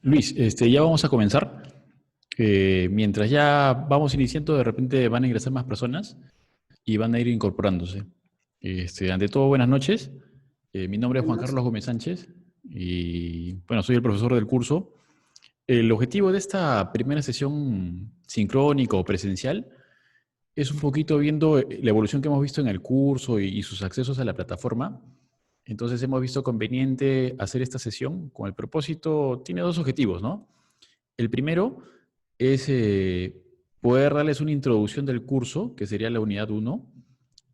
Luis, ya vamos a comenzar. Mientras ya vamos iniciando, de repente van a ingresar más personas y van a ir incorporándose. Ante todo, buenas noches. Mi nombre es Juan Buenas. Carlos Gómez Sánchez y, bueno, soy el profesor del curso. El objetivo de esta primera sesión sincrónica o presencial es un poquito viendo la evolución que hemos visto en el curso y sus accesos a la plataforma. Entonces hemos visto conveniente hacer esta sesión con el propósito, tiene dos objetivos, ¿no? El primero es poder darles una introducción del curso, que sería la unidad uno,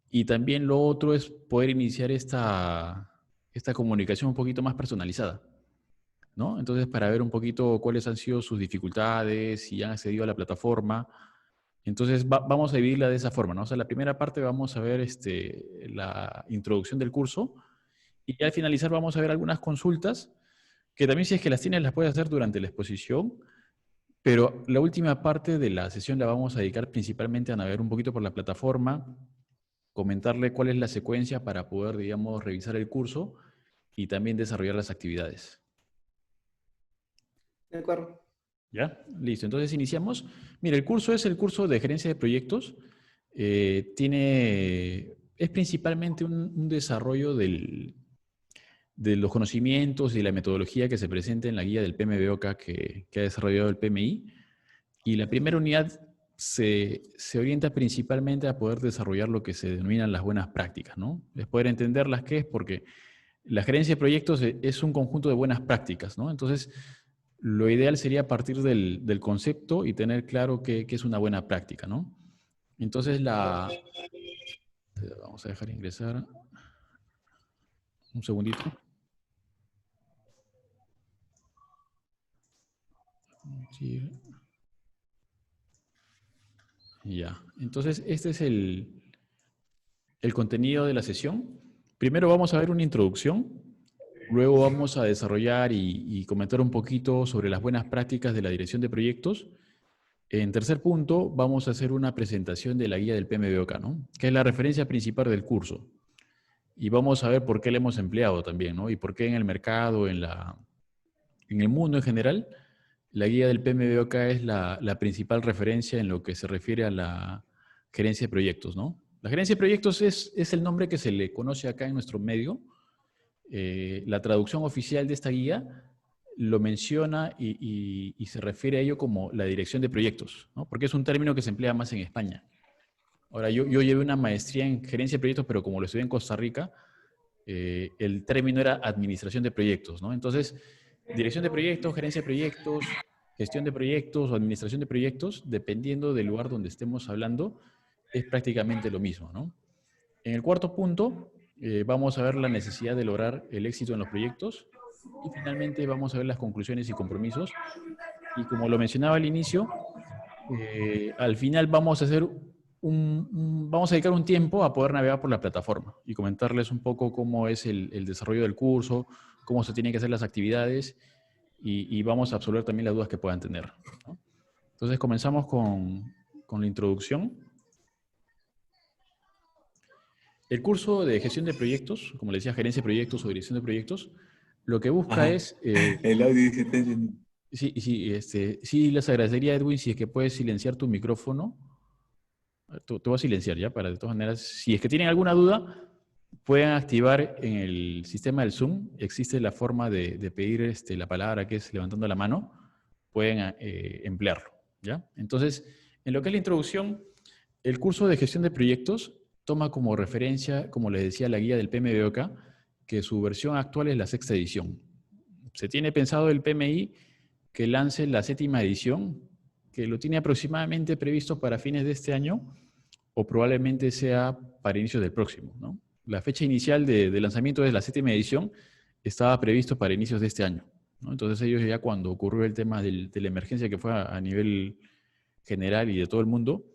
y también lo otro es poder iniciar esta comunicación un poquito más personalizada, ¿no? Entonces, para ver un poquito cuáles han sido sus dificultades, si han accedido a la plataforma. Entonces, vamos a dividirla de esa forma, ¿no? O sea, la primera parte vamos a ver la introducción del curso y al finalizar vamos a ver algunas consultas que también si es que las tienes las puedes hacer durante la exposición, pero la última parte de la sesión la vamos a dedicar principalmente a navegar un poquito por la plataforma, comentarle cuál es la secuencia para poder, digamos, revisar el curso y también desarrollar las actividades. De acuerdo. ¿Ya? Listo, entonces iniciamos. Mira, el curso es el curso de gerencia de proyectos. Es principalmente un desarrollo de los conocimientos y la metodología que se presenta en la guía del PMBOK que ha desarrollado el PMI. Y la primera unidad se orienta principalmente a poder desarrollar lo que se denominan las buenas prácticas, ¿no? Es poder entenderlas qué es, porque la gerencia de proyectos es un conjunto de buenas prácticas, ¿no? Entonces, lo ideal sería partir del concepto y tener claro qué es una buena práctica, ¿no? Entonces, vamos a dejar ingresar un segundito. Sí, ya. Entonces, este es el contenido de la sesión. Primero vamos a ver una introducción, luego vamos a desarrollar y comentar un poquito sobre las buenas prácticas de la dirección de proyectos. En tercer punto, vamos a hacer una presentación de la guía del PMBOK, ¿no? Que es la referencia principal del curso. Y vamos a ver por qué la hemos empleado también, ¿no? Y por qué en el mercado, en el mundo en general, la guía del PMBOK es la principal referencia en lo que se refiere a la gerencia de proyectos, ¿no? La gerencia de proyectos es el nombre que se le conoce acá en nuestro medio. La traducción oficial de esta guía lo menciona y se refiere a ello como la dirección de proyectos, ¿no? Porque es un término que se emplea más en España. Ahora, yo llevé una maestría en gerencia de proyectos, pero como lo estudié en Costa Rica, el término era administración de proyectos, ¿no? Entonces, dirección de proyectos, gerencia de proyectos, gestión de proyectos o administración de proyectos, dependiendo del lugar donde estemos hablando, es prácticamente lo mismo, ¿no? En el cuarto punto, vamos a ver la necesidad de lograr el éxito en los proyectos y finalmente vamos a ver las conclusiones y compromisos. Y como lo mencionaba al inicio, al final vamos a hacer vamos a dedicar un tiempo a poder navegar por la plataforma y comentarles un poco cómo es el desarrollo del curso, cómo se tienen que hacer las actividades y vamos a absolver también las dudas que puedan tener, ¿no? Entonces comenzamos con la introducción. El curso de gestión de proyectos, como le decía, gerencia de proyectos o dirección de proyectos, lo que busca Ajá. es, El audio dice entendiendo. sí, sí, sí, les agradecería, Edwin, si es que puedes silenciar tu micrófono. Te voy a silenciar ya, para de todas maneras, si es que tienen alguna duda, pueden activar en el sistema del Zoom, existe la forma de pedir la palabra que es levantando la mano, pueden emplearlo, ¿ya? Entonces, en lo que es la introducción, el curso de gestión de proyectos toma como referencia, como les decía, la guía del PMBOK, que su versión actual es la sexta edición. Se tiene pensado el PMI que lance la séptima edición, que lo tiene aproximadamente previsto para fines de este año o probablemente sea para inicios del próximo, ¿no? La fecha inicial de lanzamiento de la séptima edición estaba previsto para inicios de este año, ¿no? Entonces ellos ya cuando ocurrió el tema de la emergencia que fue a nivel general y de todo el mundo,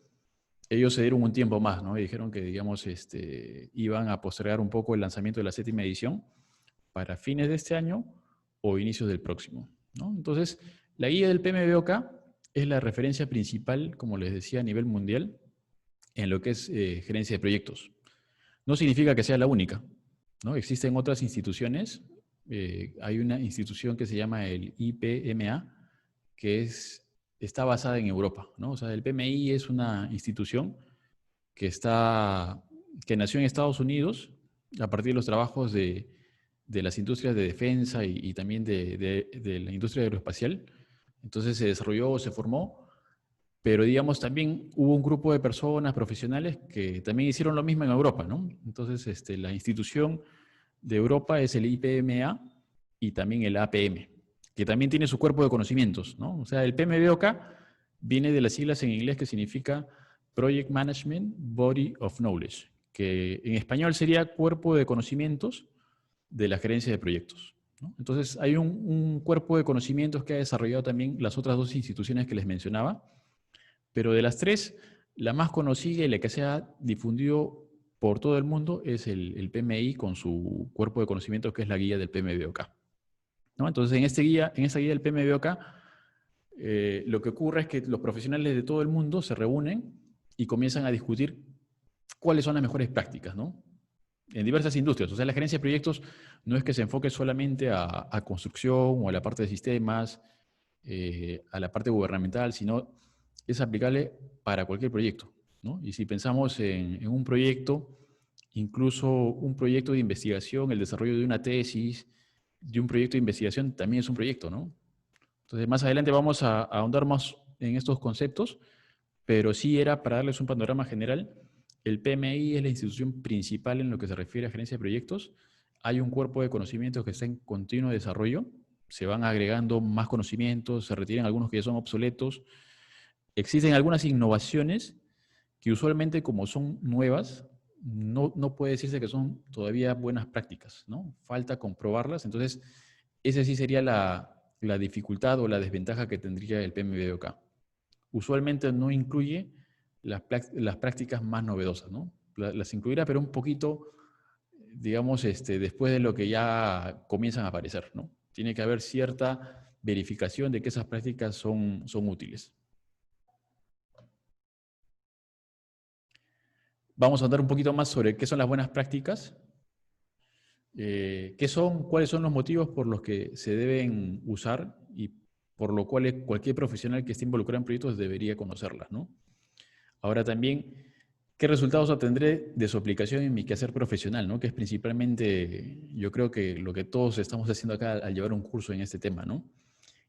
ellos se dieron un tiempo más, ¿no? Y dijeron que, digamos, iban a postergar un poco el lanzamiento de la séptima edición para fines de este año o inicios del próximo, ¿no? Entonces, la guía del PMBOK es la referencia principal, como les decía, a nivel mundial en lo que es gerencia de proyectos. No significa que sea la única, ¿no? Existen otras instituciones hay una institución que se llama el IPMA, que está basada en Europa, ¿no? O sea, el PMI es una institución que nació en Estados Unidos a partir de los trabajos de las industrias de defensa y también de la industria aeroespacial. Entonces se desarrolló, se formó, pero digamos también hubo un grupo de personas profesionales que también hicieron lo mismo en Europa, ¿no? Entonces la institución de Europa es el IPMA y también el APM, que también tiene su cuerpo de conocimientos, ¿no? O sea, el PMBOK viene de las siglas en inglés que significa Project Management Body of Knowledge, que en español sería cuerpo de conocimientos de la gerencia de proyectos, ¿no? Entonces, hay un cuerpo de conocimientos que ha desarrollado también las otras dos instituciones que les mencionaba, pero de las tres, la más conocida y la que se ha difundido por todo el mundo es el PMI con su cuerpo de conocimientos, que es la guía del PMBOK, ¿no? Entonces, en esta guía del PMBOK, lo que ocurre es que los profesionales de todo el mundo se reúnen y comienzan a discutir cuáles son las mejores prácticas, ¿no? En diversas industrias. O sea, la gerencia de proyectos no es que se enfoque solamente a construcción o a la parte de sistemas, a la parte gubernamental, sino es aplicable para cualquier proyecto, ¿no? Y si pensamos en un proyecto, incluso un proyecto de investigación, el desarrollo de una tesis, de un proyecto de investigación, también es un proyecto, ¿no? Entonces, más adelante vamos a ahondar más en estos conceptos, pero sí era para darles un panorama general. El PMI es la institución principal en lo que se refiere a gerencia de proyectos. Hay un cuerpo de conocimientos que está en continuo desarrollo. Se van agregando más conocimientos, se retiran algunos que ya son obsoletos. Existen algunas innovaciones que usualmente, como son nuevas, no puede decirse que son todavía buenas prácticas, ¿no? Falta comprobarlas. Entonces, esa sí sería la dificultad o la desventaja que tendría el PMBOK. Usualmente no incluye las prácticas más novedosas, ¿no? Las incluirá, pero un poquito, digamos, después de lo que ya comienzan a aparecer, ¿no? Tiene que haber cierta verificación de que esas prácticas son útiles. Vamos a hablar un poquito más sobre qué son las buenas prácticas, cuáles son los motivos por los que se deben usar y por lo cual cualquier profesional que esté involucrado en proyectos debería conocerlas, ¿no? Ahora también, ¿qué resultados obtendré de su aplicación en mi quehacer profesional, ¿no? Que es principalmente, yo creo que lo que todos estamos haciendo acá al llevar un curso en este tema, ¿no?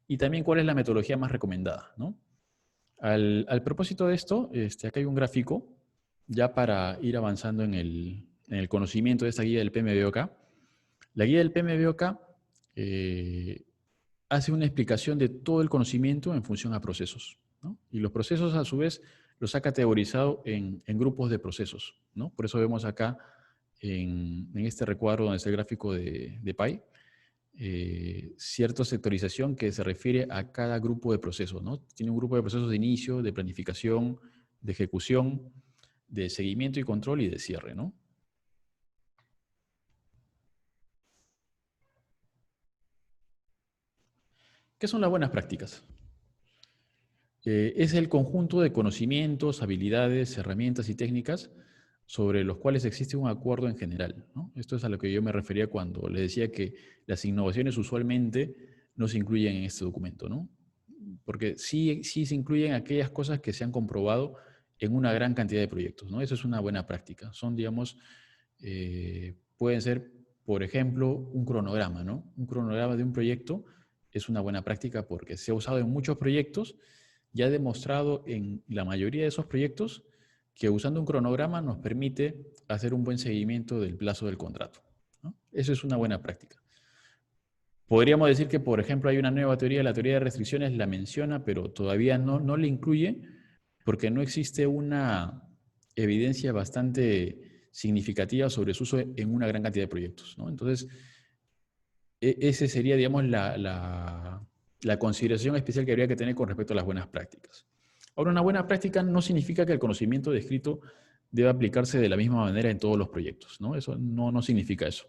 Y también cuál es la metodología más recomendada, ¿no? Al propósito de esto, acá hay un gráfico ya para ir avanzando en el conocimiento de esta guía del PMBOK. La guía del PMBOK hace una explicación de todo el conocimiento en función a procesos, ¿no? Y los procesos, a su vez, los ha categorizado en grupos de procesos, ¿no? Por eso vemos acá en este recuadro donde está el gráfico de PI, cierta sectorización que se refiere a cada grupo de procesos, ¿no? Tiene un grupo de procesos de inicio, de planificación, de ejecución, de seguimiento y control y de cierre, ¿no? ¿Qué son las buenas prácticas? Es el conjunto de conocimientos, habilidades, herramientas y técnicas sobre los cuales existe un acuerdo en general, ¿no? Esto es a lo que yo me refería cuando le decía que las innovaciones usualmente no se incluyen en este documento, ¿no? Porque sí se incluyen aquellas cosas que se han comprobado en una gran cantidad de proyectos, ¿no? Eso es una buena práctica. Son, digamos, pueden ser, por ejemplo, un cronograma, ¿no? Un cronograma de un proyecto es una buena práctica porque se ha usado en muchos proyectos y ha demostrado en la mayoría de esos proyectos que usando un cronograma nos permite hacer un buen seguimiento del plazo del contrato, ¿no? Eso es una buena práctica. Podríamos decir que, por ejemplo, hay una nueva teoría, la teoría de restricciones la menciona, pero todavía no la incluye porque no existe una evidencia bastante significativa sobre su uso en una gran cantidad de proyectos, ¿no? Entonces, ese sería, digamos, la consideración especial que habría que tener con respecto a las buenas prácticas. Ahora, una buena práctica no significa que el conocimiento descrito deba aplicarse de la misma manera en todos los proyectos, ¿no? Eso no significa eso.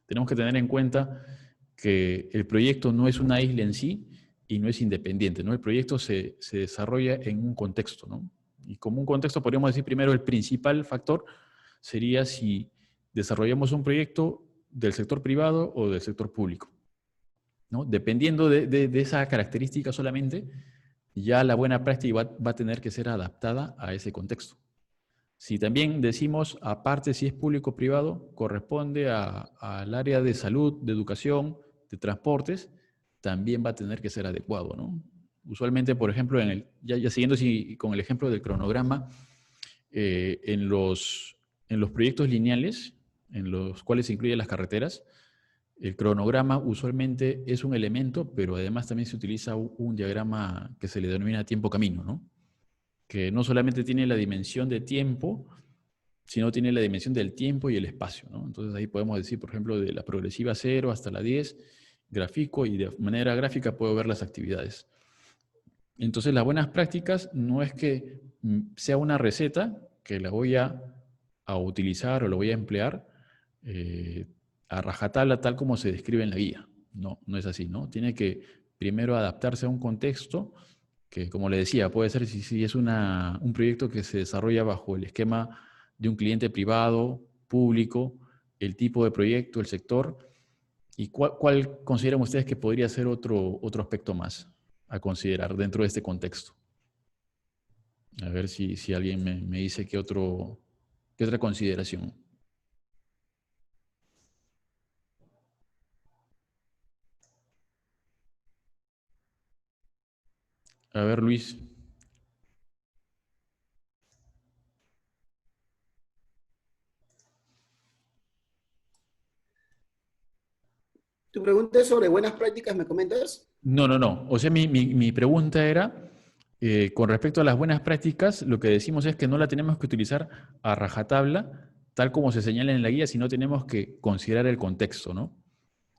Tenemos que tener en cuenta que el proyecto no es una isla en sí y no es independiente, ¿no? El proyecto se desarrolla en un contexto, ¿no? Y como un contexto podríamos decir primero el principal factor sería si desarrollamos un proyecto del sector privado o del sector público, ¿no? Dependiendo de esa característica solamente, ya la buena práctica va a tener que ser adaptada a ese contexto. Si también decimos, aparte si es público o privado, corresponde al área de salud, de educación, de transportes, también va a tener que ser adecuado, ¿no? Usualmente, por ejemplo, ya siguiendo con el ejemplo del cronograma, en los proyectos lineales, en los cuales se incluyen las carreteras, el cronograma usualmente es un elemento, pero además también se utiliza un diagrama que se le denomina tiempo-camino, ¿no? Que no solamente tiene la dimensión de tiempo, sino tiene la dimensión del tiempo y el espacio, ¿no? Entonces ahí podemos decir, por ejemplo, de la progresiva 0 hasta la 10, grafico y de manera gráfica puedo ver las actividades. Entonces las buenas prácticas no es que sea una receta que la voy a utilizar o lo voy a emplear a rajatabla tal como se describe en la guía. No, no es así, ¿no? Tiene que primero adaptarse a un contexto que, como le decía, puede ser si es un proyecto que se desarrolla bajo el esquema de un cliente privado, público, el tipo de proyecto, el sector, y cuál consideran ustedes que podría ser otro aspecto más a considerar dentro de este contexto. A ver si alguien me dice qué otra consideración. A ver, Luis. Tu pregunta es sobre buenas prácticas, ¿me comentas? No. O sea, mi pregunta era, con respecto a las buenas prácticas, lo que decimos es que no la tenemos que utilizar a rajatabla, tal como se señala en la guía, sino tenemos que considerar el contexto, ¿no?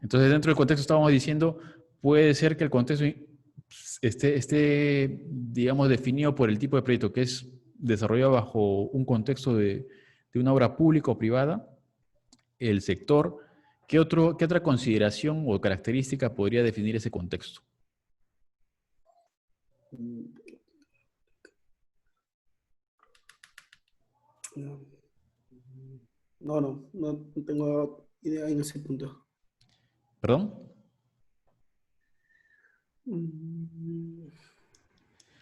Entonces, dentro del contexto estábamos diciendo, puede ser que el contexto esté, digamos, definido por el tipo de proyecto, que es desarrollado bajo un contexto de una obra pública o privada, el sector. ¿Qué otra consideración o característica podría definir ese contexto? No tengo idea en ese punto. ¿Perdón? Mm,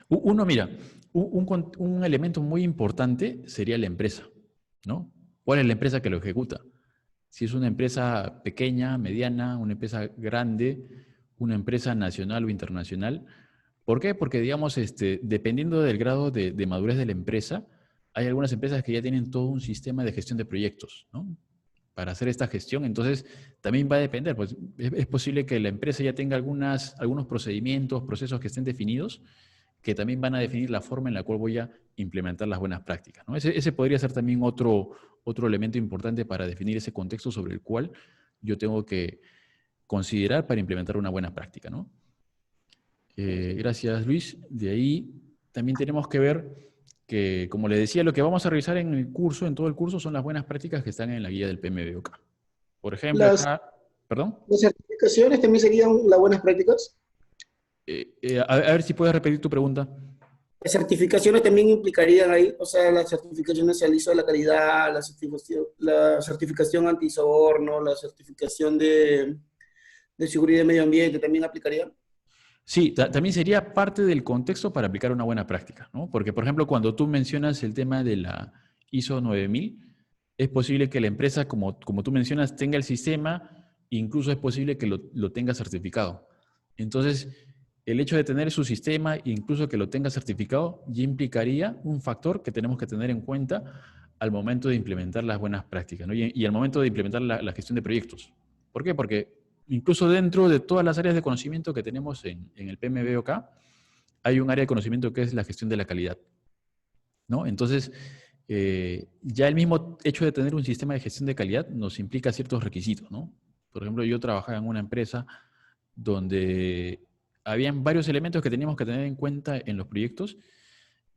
Mira, un elemento muy importante sería la empresa, ¿no? ¿Cuál es la empresa que lo ejecuta? Si es una empresa pequeña, mediana, una empresa grande, una empresa nacional o internacional. ¿Por qué? Porque, digamos, dependiendo del grado de madurez de la empresa, hay algunas empresas que ya tienen todo un sistema de gestión de proyectos, ¿no? Para hacer esta gestión. Entonces, también va a depender. Pues, es posible que la empresa ya tenga algunos procedimientos, procesos que estén definidos, que también van a definir la forma en la cual voy a implementar las buenas prácticas, ¿no? Ese podría ser también otro elemento importante para definir ese contexto sobre el cual yo tengo que considerar para implementar una buena práctica, ¿no? Gracias, Luis. De ahí también tenemos que ver que, como le decía, lo que vamos a revisar en el curso, en todo el curso, son las buenas prácticas que están en la guía del PMBOK. Por ejemplo, Las, acá, ¿perdón? las certificaciones también serían las buenas prácticas. A ver si puedes repetir tu pregunta. Las certificaciones también implicarían ahí, o sea, las certificaciones al ISO de la calidad, la certificación antisoborno, la certificación de seguridad y medio ambiente también aplicarían. Sí, también sería parte del contexto para aplicar una buena práctica, ¿no? Porque, por ejemplo, cuando tú mencionas el tema de la ISO 9000, es posible que la empresa, como tú mencionas, tenga el sistema, incluso es posible que lo tenga certificado. Entonces, el hecho de tener su sistema, incluso que lo tenga certificado, ya implicaría un factor que tenemos que tener en cuenta al momento de implementar las buenas prácticas, ¿no? Y al momento de implementar la gestión de proyectos. ¿Por qué? Porque incluso dentro de todas las áreas de conocimiento que tenemos en el PMBOK, hay un área de conocimiento que es la gestión de la calidad, ¿no? Entonces, ya el mismo hecho de tener un sistema de gestión de calidad nos implica ciertos requisitos, ¿no? Por ejemplo, yo trabajaba en una empresa donde habían varios elementos que teníamos que tener en cuenta en los proyectos,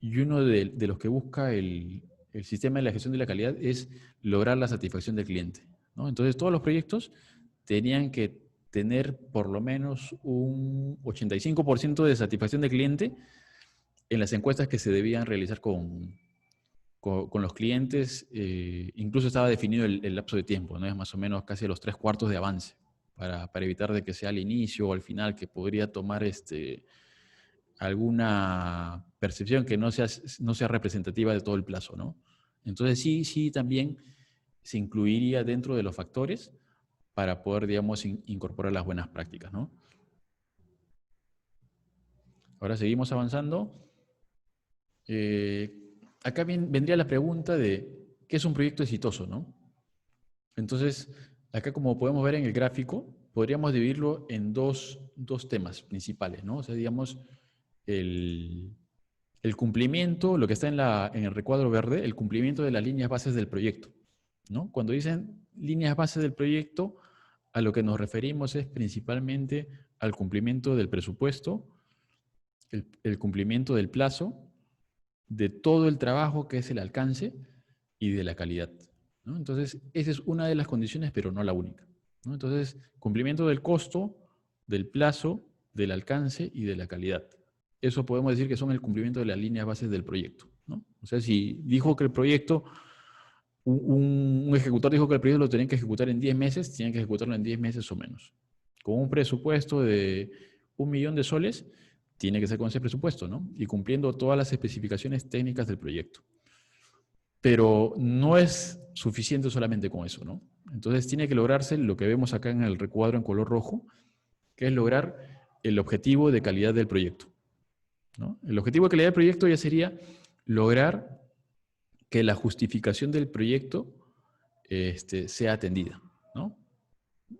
y uno de los que busca el sistema de la gestión de la calidad es lograr la satisfacción del cliente, ¿no? Entonces, todos los proyectos tenían que tener por lo menos un 85% de satisfacción del cliente en las encuestas que se debían realizar con los clientes, incluso estaba definido el lapso de tiempo, ¿no? Es más o menos casi los 3/4 de avance, para evitar de que sea al inicio o al final, que podría tomar alguna percepción que no sea representativa de todo el plazo, ¿no? Entonces sí también se incluiría dentro de los factores para poder, digamos, incorporar las buenas prácticas, ¿no? Ahora seguimos avanzando. Acá vendría la pregunta de ¿qué es un proyecto exitoso, no? Entonces, acá como podemos ver en el gráfico, podríamos dividirlo en dos temas principales, ¿no? O sea, digamos, el cumplimiento, lo que está en el recuadro verde, el cumplimiento de las líneas bases del proyecto, ¿no? Cuando dicen líneas bases del proyecto, a lo que nos referimos es principalmente al cumplimiento del presupuesto, el cumplimiento del plazo, de todo el trabajo que es el alcance y de la calidad, ¿no? Entonces, esa es una de las condiciones, pero no la única, ¿no? Entonces, cumplimiento del costo, del plazo, del alcance y de la calidad. Eso podemos decir que son el cumplimiento de las líneas bases del proyecto, ¿no? O sea, si dijo que el proyecto, un ejecutor dijo que el proyecto lo tenían que ejecutar en 10 meses, tienen que ejecutarlo en 10 meses o menos. Con un presupuesto de 1.000.000 de soles, tiene que ser con ese presupuesto, ¿no? Y cumpliendo todas las especificaciones técnicas del proyecto. Pero no es suficiente solamente con eso, ¿no? Entonces tiene que lograrse lo que vemos acá en el recuadro en color rojo, que es lograr el objetivo de calidad del proyecto, ¿no? El objetivo de calidad del proyecto ya sería lograr que la justificación del proyecto sea atendida, ¿no?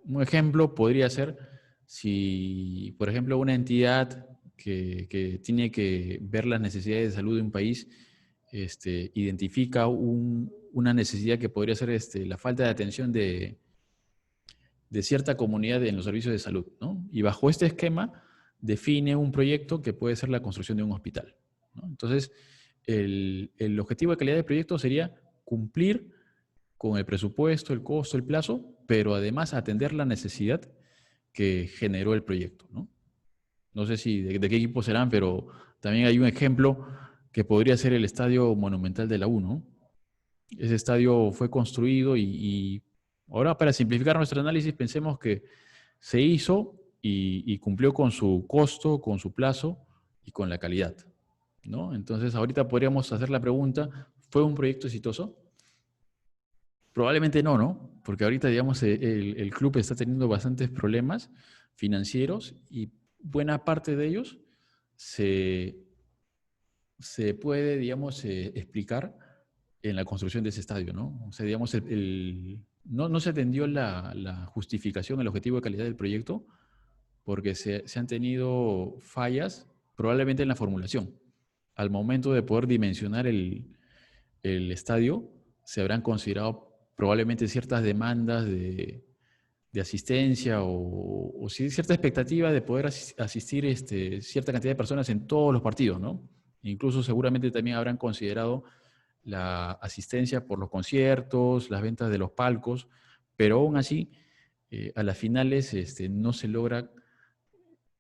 Un ejemplo podría ser si, por ejemplo, una entidad que tiene que ver las necesidades de salud de un país identifica una necesidad que podría ser la falta de atención de cierta comunidad en los servicios de salud, ¿no? Y bajo este esquema define un proyecto que puede ser la construcción de un hospital, ¿no? Entonces, el objetivo de calidad del proyecto sería cumplir con el presupuesto, el costo, el plazo, pero además atender la necesidad que generó el proyecto, ¿no? No sé si de qué equipo serán, pero también hay un ejemplo que podría ser el Estadio Monumental de la U, ¿no? Ese estadio fue construido y ahora, para simplificar nuestro análisis, pensemos que se hizo y cumplió con su costo, con su plazo y con la calidad, ¿no? Entonces, ahorita podríamos hacer la pregunta, ¿fue un proyecto exitoso? Probablemente no, ¿no? Porque ahorita, digamos, el club está teniendo bastantes problemas financieros y buena parte de ellos se puede, digamos, explicar en la construcción de ese estadio, ¿no? O sea, digamos, no se atendió la justificación, el objetivo de calidad del proyecto, porque se han tenido fallas probablemente en la formulación. Al momento de poder dimensionar el estadio, se habrán considerado probablemente ciertas demandas de asistencia o cierta expectativa de poder asistir cierta cantidad de personas en todos los partidos, ¿no? Incluso seguramente también habrán considerado la asistencia por los conciertos, las ventas de los palcos, pero aún así, a las finales no se logra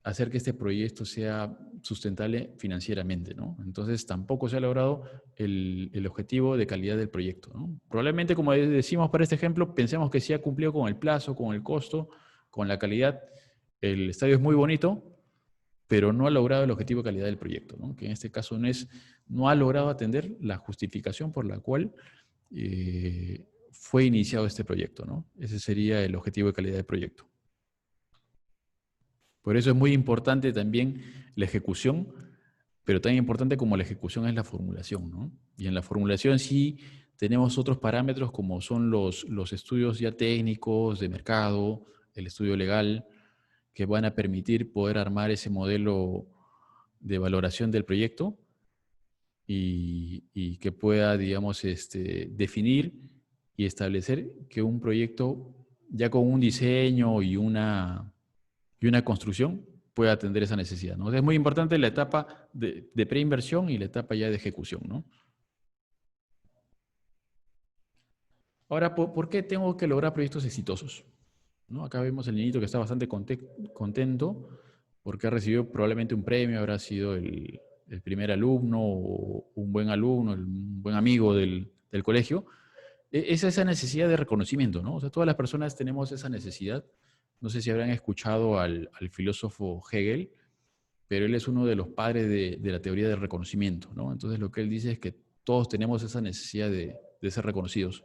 hacer que este proyecto sea sustentable financieramente, ¿no? Entonces tampoco se ha logrado el objetivo de calidad del proyecto, ¿no? Probablemente, como decimos para este ejemplo, pensemos que sí ha cumplido con el plazo, con el costo, con la calidad. El estadio es muy bonito, pero no ha logrado el objetivo de calidad del proyecto, ¿no? Que en este caso no ha logrado atender la justificación por la cual fue iniciado este proyecto, ¿no? Ese sería el objetivo de calidad del proyecto. Por eso es muy importante también la ejecución, pero tan importante como la ejecución es la formulación, ¿no? Y en la formulación sí tenemos otros parámetros como son los estudios ya técnicos de mercado, el estudio legal, que van a permitir poder armar ese modelo de valoración del proyecto y que pueda, digamos, definir y establecer que un proyecto ya con un diseño y una construcción pueda atender esa necesidad, ¿no? O sea, es muy importante la etapa de preinversión y la etapa ya de ejecución, ¿no? Ahora, ¿por qué tengo que lograr proyectos exitosos? ¿No? Acá vemos el niñito que está bastante contento porque ha recibido probablemente un premio, habrá sido el primer alumno o un buen alumno, un buen amigo del colegio, es esa necesidad de reconocimiento, ¿no? O sea, todas las personas tenemos esa necesidad. No sé si habrán escuchado al filósofo Hegel, pero él es uno de los padres de la teoría del reconocimiento, ¿no? Entonces lo que él dice es que todos tenemos esa necesidad de ser reconocidos.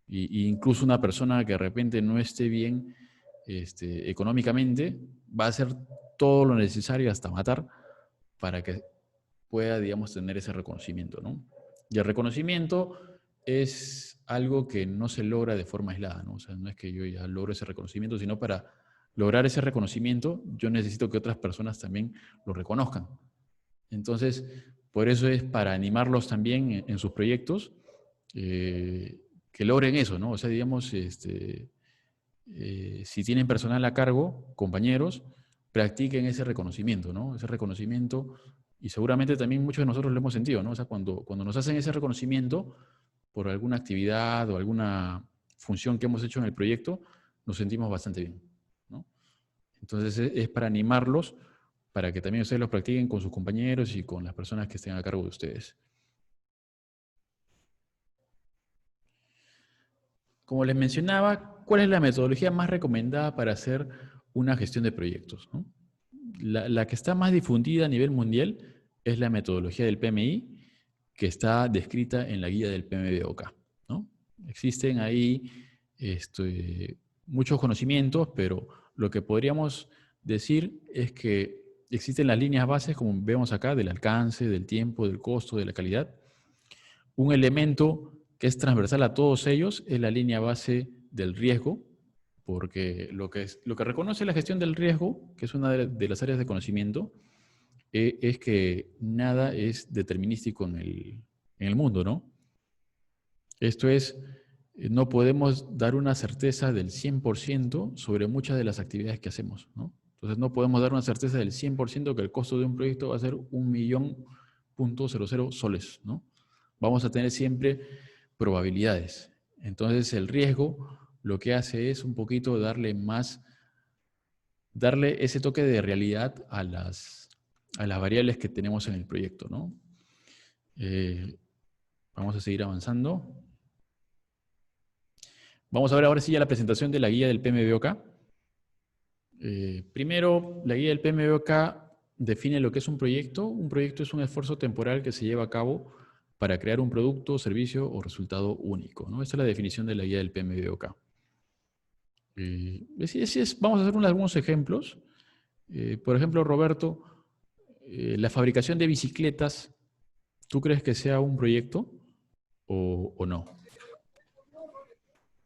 Y incluso una persona que de repente no esté bien económicamente va a hacer todo lo necesario hasta matar para que pueda, digamos, tener ese reconocimiento, ¿no? Y el reconocimiento es algo que no se logra de forma aislada, ¿no? O sea, no es que yo ya logro ese reconocimiento, sino para lograr ese reconocimiento, yo necesito que otras personas también lo reconozcan. Entonces, por eso es para animarlos también en sus proyectos, que logren eso, ¿no? O sea, digamos, si tienen personal a cargo, compañeros, practiquen ese reconocimiento, ¿no? Ese reconocimiento, y seguramente también muchos de nosotros lo hemos sentido, ¿no? O sea, cuando nos hacen ese reconocimiento por alguna actividad o alguna función que hemos hecho en el proyecto, nos sentimos bastante bien, ¿no? Entonces es para animarlos, para que también ustedes lo practiquen con sus compañeros y con las personas que estén a cargo de ustedes. Como les mencionaba, ¿cuál es la metodología más recomendada para hacer una gestión de proyectos, ¿no? La que está más difundida a nivel mundial es la metodología del PMI, que está descrita en la guía del PMBOK, ¿no? Existen ahí muchos conocimientos, pero lo que podríamos decir es que existen las líneas bases, como vemos acá, del alcance, del tiempo, del costo, de la calidad. Un elemento que es transversal a todos ellos es la línea base del riesgo, porque lo que reconoce la gestión del riesgo, que es una de las áreas de conocimiento, es que nada es determinístico en el mundo, ¿no? Esto es, no podemos dar una certeza del 100% sobre muchas de las actividades que hacemos, ¿no? Entonces no podemos dar una certeza del 100% que el costo de un proyecto va a ser 1.000.00 soles, ¿no? Vamos a tener siempre probabilidades. Entonces el riesgo lo que hace es un poquito darle ese toque de realidad a las variables que tenemos en el proyecto, ¿no? Vamos a seguir avanzando. Vamos a ver ahora sí ya la presentación de la guía del PMBOK. Primero, la guía del PMBOK define lo que es un proyecto. Un proyecto es un esfuerzo temporal que se lleva a cabo para crear un producto, servicio o resultado único, ¿no? Esta es la definición de la guía del PMBOK. Vamos a hacer algunos ejemplos. Por ejemplo, Roberto, la fabricación de bicicletas, ¿tú crees que sea un proyecto o no?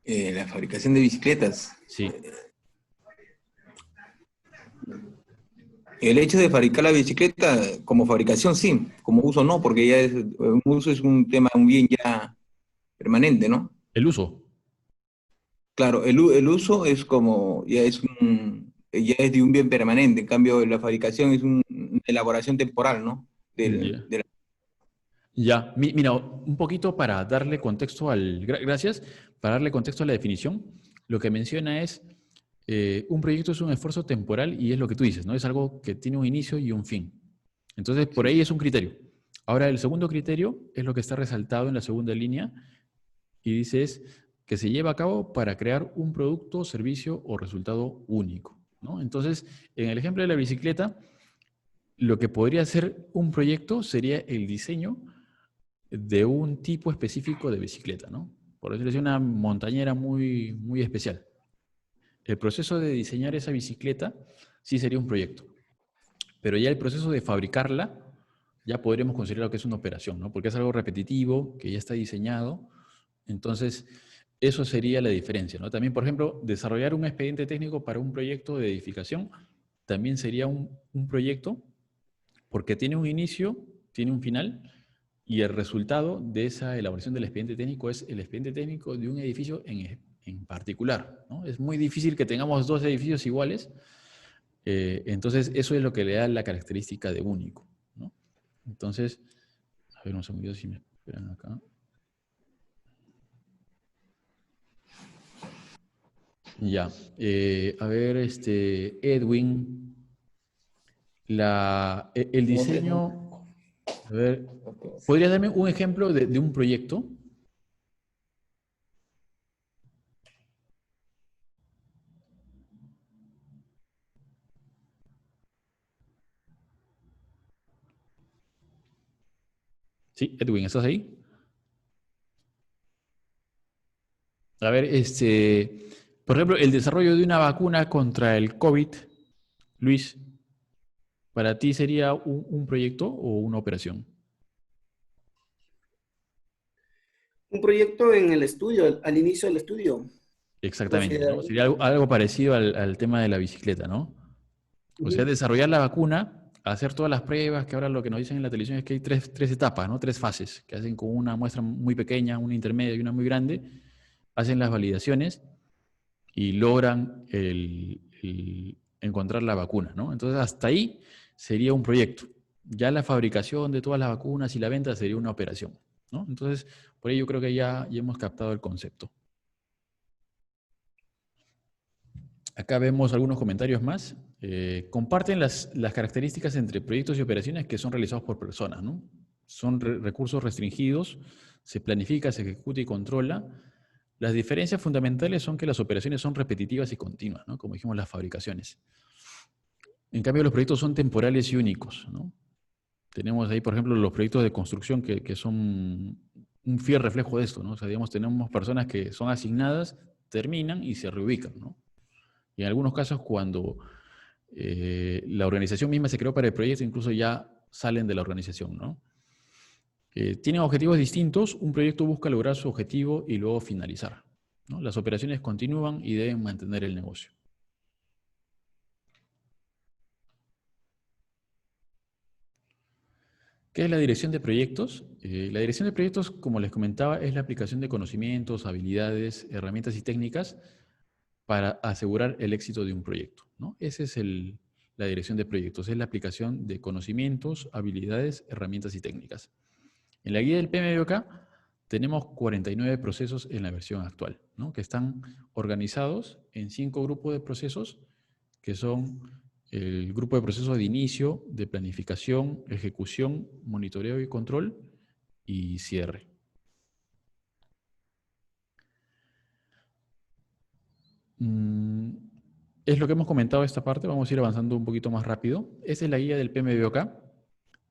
La fabricación de bicicletas. Sí. El hecho de fabricar la bicicleta como fabricación, sí. Como uso, no, porque ya un uso es un tema, un bien ya permanente, ¿no? El uso. Claro, el uso es como, ya es de un bien permanente. En cambio, la fabricación es una elaboración temporal, ¿no? Ya. Ya, mira, un poquito para darle contexto gracias, para darle contexto a la definición, lo que menciona es, un proyecto es un esfuerzo temporal y es lo que tú dices, ¿no? Es algo que tiene un inicio y un fin. Entonces, por ahí es un criterio. Ahora, el segundo criterio es lo que está resaltado en la segunda línea y dice es que se lleva a cabo para crear un producto, servicio o resultado único, ¿no? Entonces, en el ejemplo de la bicicleta, lo que podría ser un proyecto sería el diseño de un tipo específico de bicicleta, ¿no? Por decirlo así, una montañera muy, muy especial. El proceso de diseñar esa bicicleta sí sería un proyecto, pero ya el proceso de fabricarla ya podríamos considerar que es una operación, ¿no? Porque es algo repetitivo, que ya está diseñado. Entonces, eso sería la diferencia, ¿no? También, por ejemplo, desarrollar un expediente técnico para un proyecto de edificación también sería un proyecto porque tiene un inicio, tiene un final, y el resultado de esa elaboración del expediente técnico es el expediente técnico de un edificio en particular, ¿no? Es muy difícil que tengamos dos edificios iguales, entonces eso es lo que le da la característica de único, ¿no? Entonces, a ver un segundo si me esperan acá. Ya, a ver, Edwin, el diseño A ver, ¿podrías darme un ejemplo de un proyecto? Sí, Edwin, ¿estás ahí? A ver, por ejemplo, el desarrollo de una vacuna contra el COVID, Luis, ¿para ti sería un proyecto o una operación? Un proyecto en el estudio, al inicio del estudio. Exactamente, ¿no? Consideraría. Sería algo parecido al tema de la bicicleta, ¿no? O sea, Ujú. desarrollar la vacuna, hacer todas las pruebas, que ahora lo que nos dicen en la televisión es que hay tres etapas, ¿no? Tres fases, que hacen con una muestra muy pequeña, una intermedia y una muy grande, hacen las validaciones y logran encontrar la vacuna, ¿no? Entonces, hasta ahí sería un proyecto. Ya la fabricación de todas las vacunas y la venta sería una operación, ¿no? Entonces, por ello creo que ya hemos captado el concepto. Acá vemos algunos comentarios más. Comparten las características entre proyectos y operaciones que son realizados por personas, ¿no? Son recursos restringidos, se planifica, se ejecuta y controla. Las diferencias fundamentales son que las operaciones son repetitivas y continuas, ¿no? Como dijimos, las fabricaciones. En cambio, los proyectos son temporales y únicos, ¿no? Tenemos ahí, por ejemplo, los proyectos de construcción que son un fiel reflejo de esto, ¿no? O sea, digamos, tenemos personas que son asignadas, terminan y se reubican, ¿no? Y en algunos casos, cuando la organización misma se creó para el proyecto, incluso ya salen de la organización, ¿no? Tienen objetivos distintos, un proyecto busca lograr su objetivo y luego finalizar, ¿no? Las operaciones continúan y deben mantener el negocio. ¿Qué es la dirección de proyectos? La dirección de proyectos, como les comentaba, es la aplicación de conocimientos, habilidades, herramientas y técnicas para asegurar el éxito de un proyecto, ¿no? Esa es la dirección de proyectos, es la aplicación de conocimientos, habilidades, herramientas y técnicas. En la guía del PMBOK tenemos 49 procesos en la versión actual, ¿no? Que están organizados en 5 grupos de procesos, que son el grupo de procesos de inicio, de planificación, ejecución, monitoreo y control y cierre. Es lo que hemos comentado esta parte, vamos a ir avanzando un poquito más rápido. Esta es la guía del PMBOK.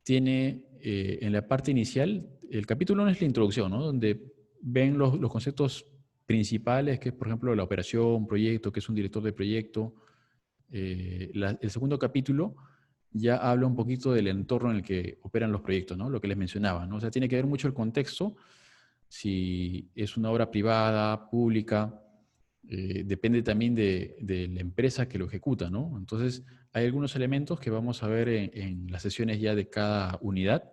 Tiene en la parte inicial, el capítulo 1 es la introducción, ¿no? Donde ven los conceptos principales, que es, por ejemplo, la operación, proyecto, que es un director de proyecto. El segundo capítulo ya habla un poquito del entorno en el que operan los proyectos, ¿no? Lo que les mencionaba, ¿no? O sea, tiene que ver mucho el contexto, si es una obra privada, pública, depende también de la empresa que lo ejecuta, ¿no? Entonces, hay algunos elementos que vamos a ver en las sesiones ya de cada unidad.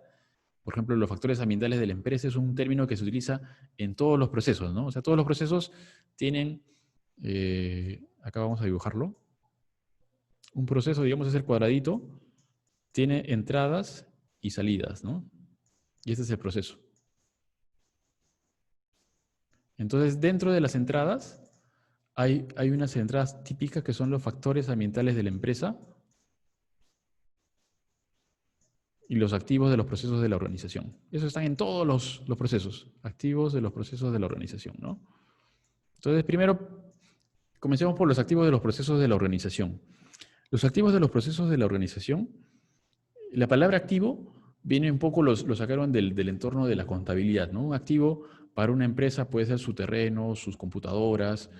Por ejemplo, los factores ambientales de la empresa es un término que se utiliza en todos los procesos, ¿no? O sea, todos los procesos tienen, acá vamos a dibujarlo, un proceso, digamos, es el cuadradito, tiene entradas y salidas, ¿no? Y este es el proceso. Entonces, dentro de las entradas, hay unas entradas típicas que son los factores ambientales de la empresa y los activos de los procesos de la organización. Eso están en todos los procesos, activos de los procesos de la organización, ¿no? Entonces, primero, comencemos por los activos de los procesos de la organización. Los activos de los procesos de la organización, la palabra activo viene un poco, lo sacaron del entorno de la contabilidad, ¿no? Un activo para una empresa puede ser su terreno, sus computadoras,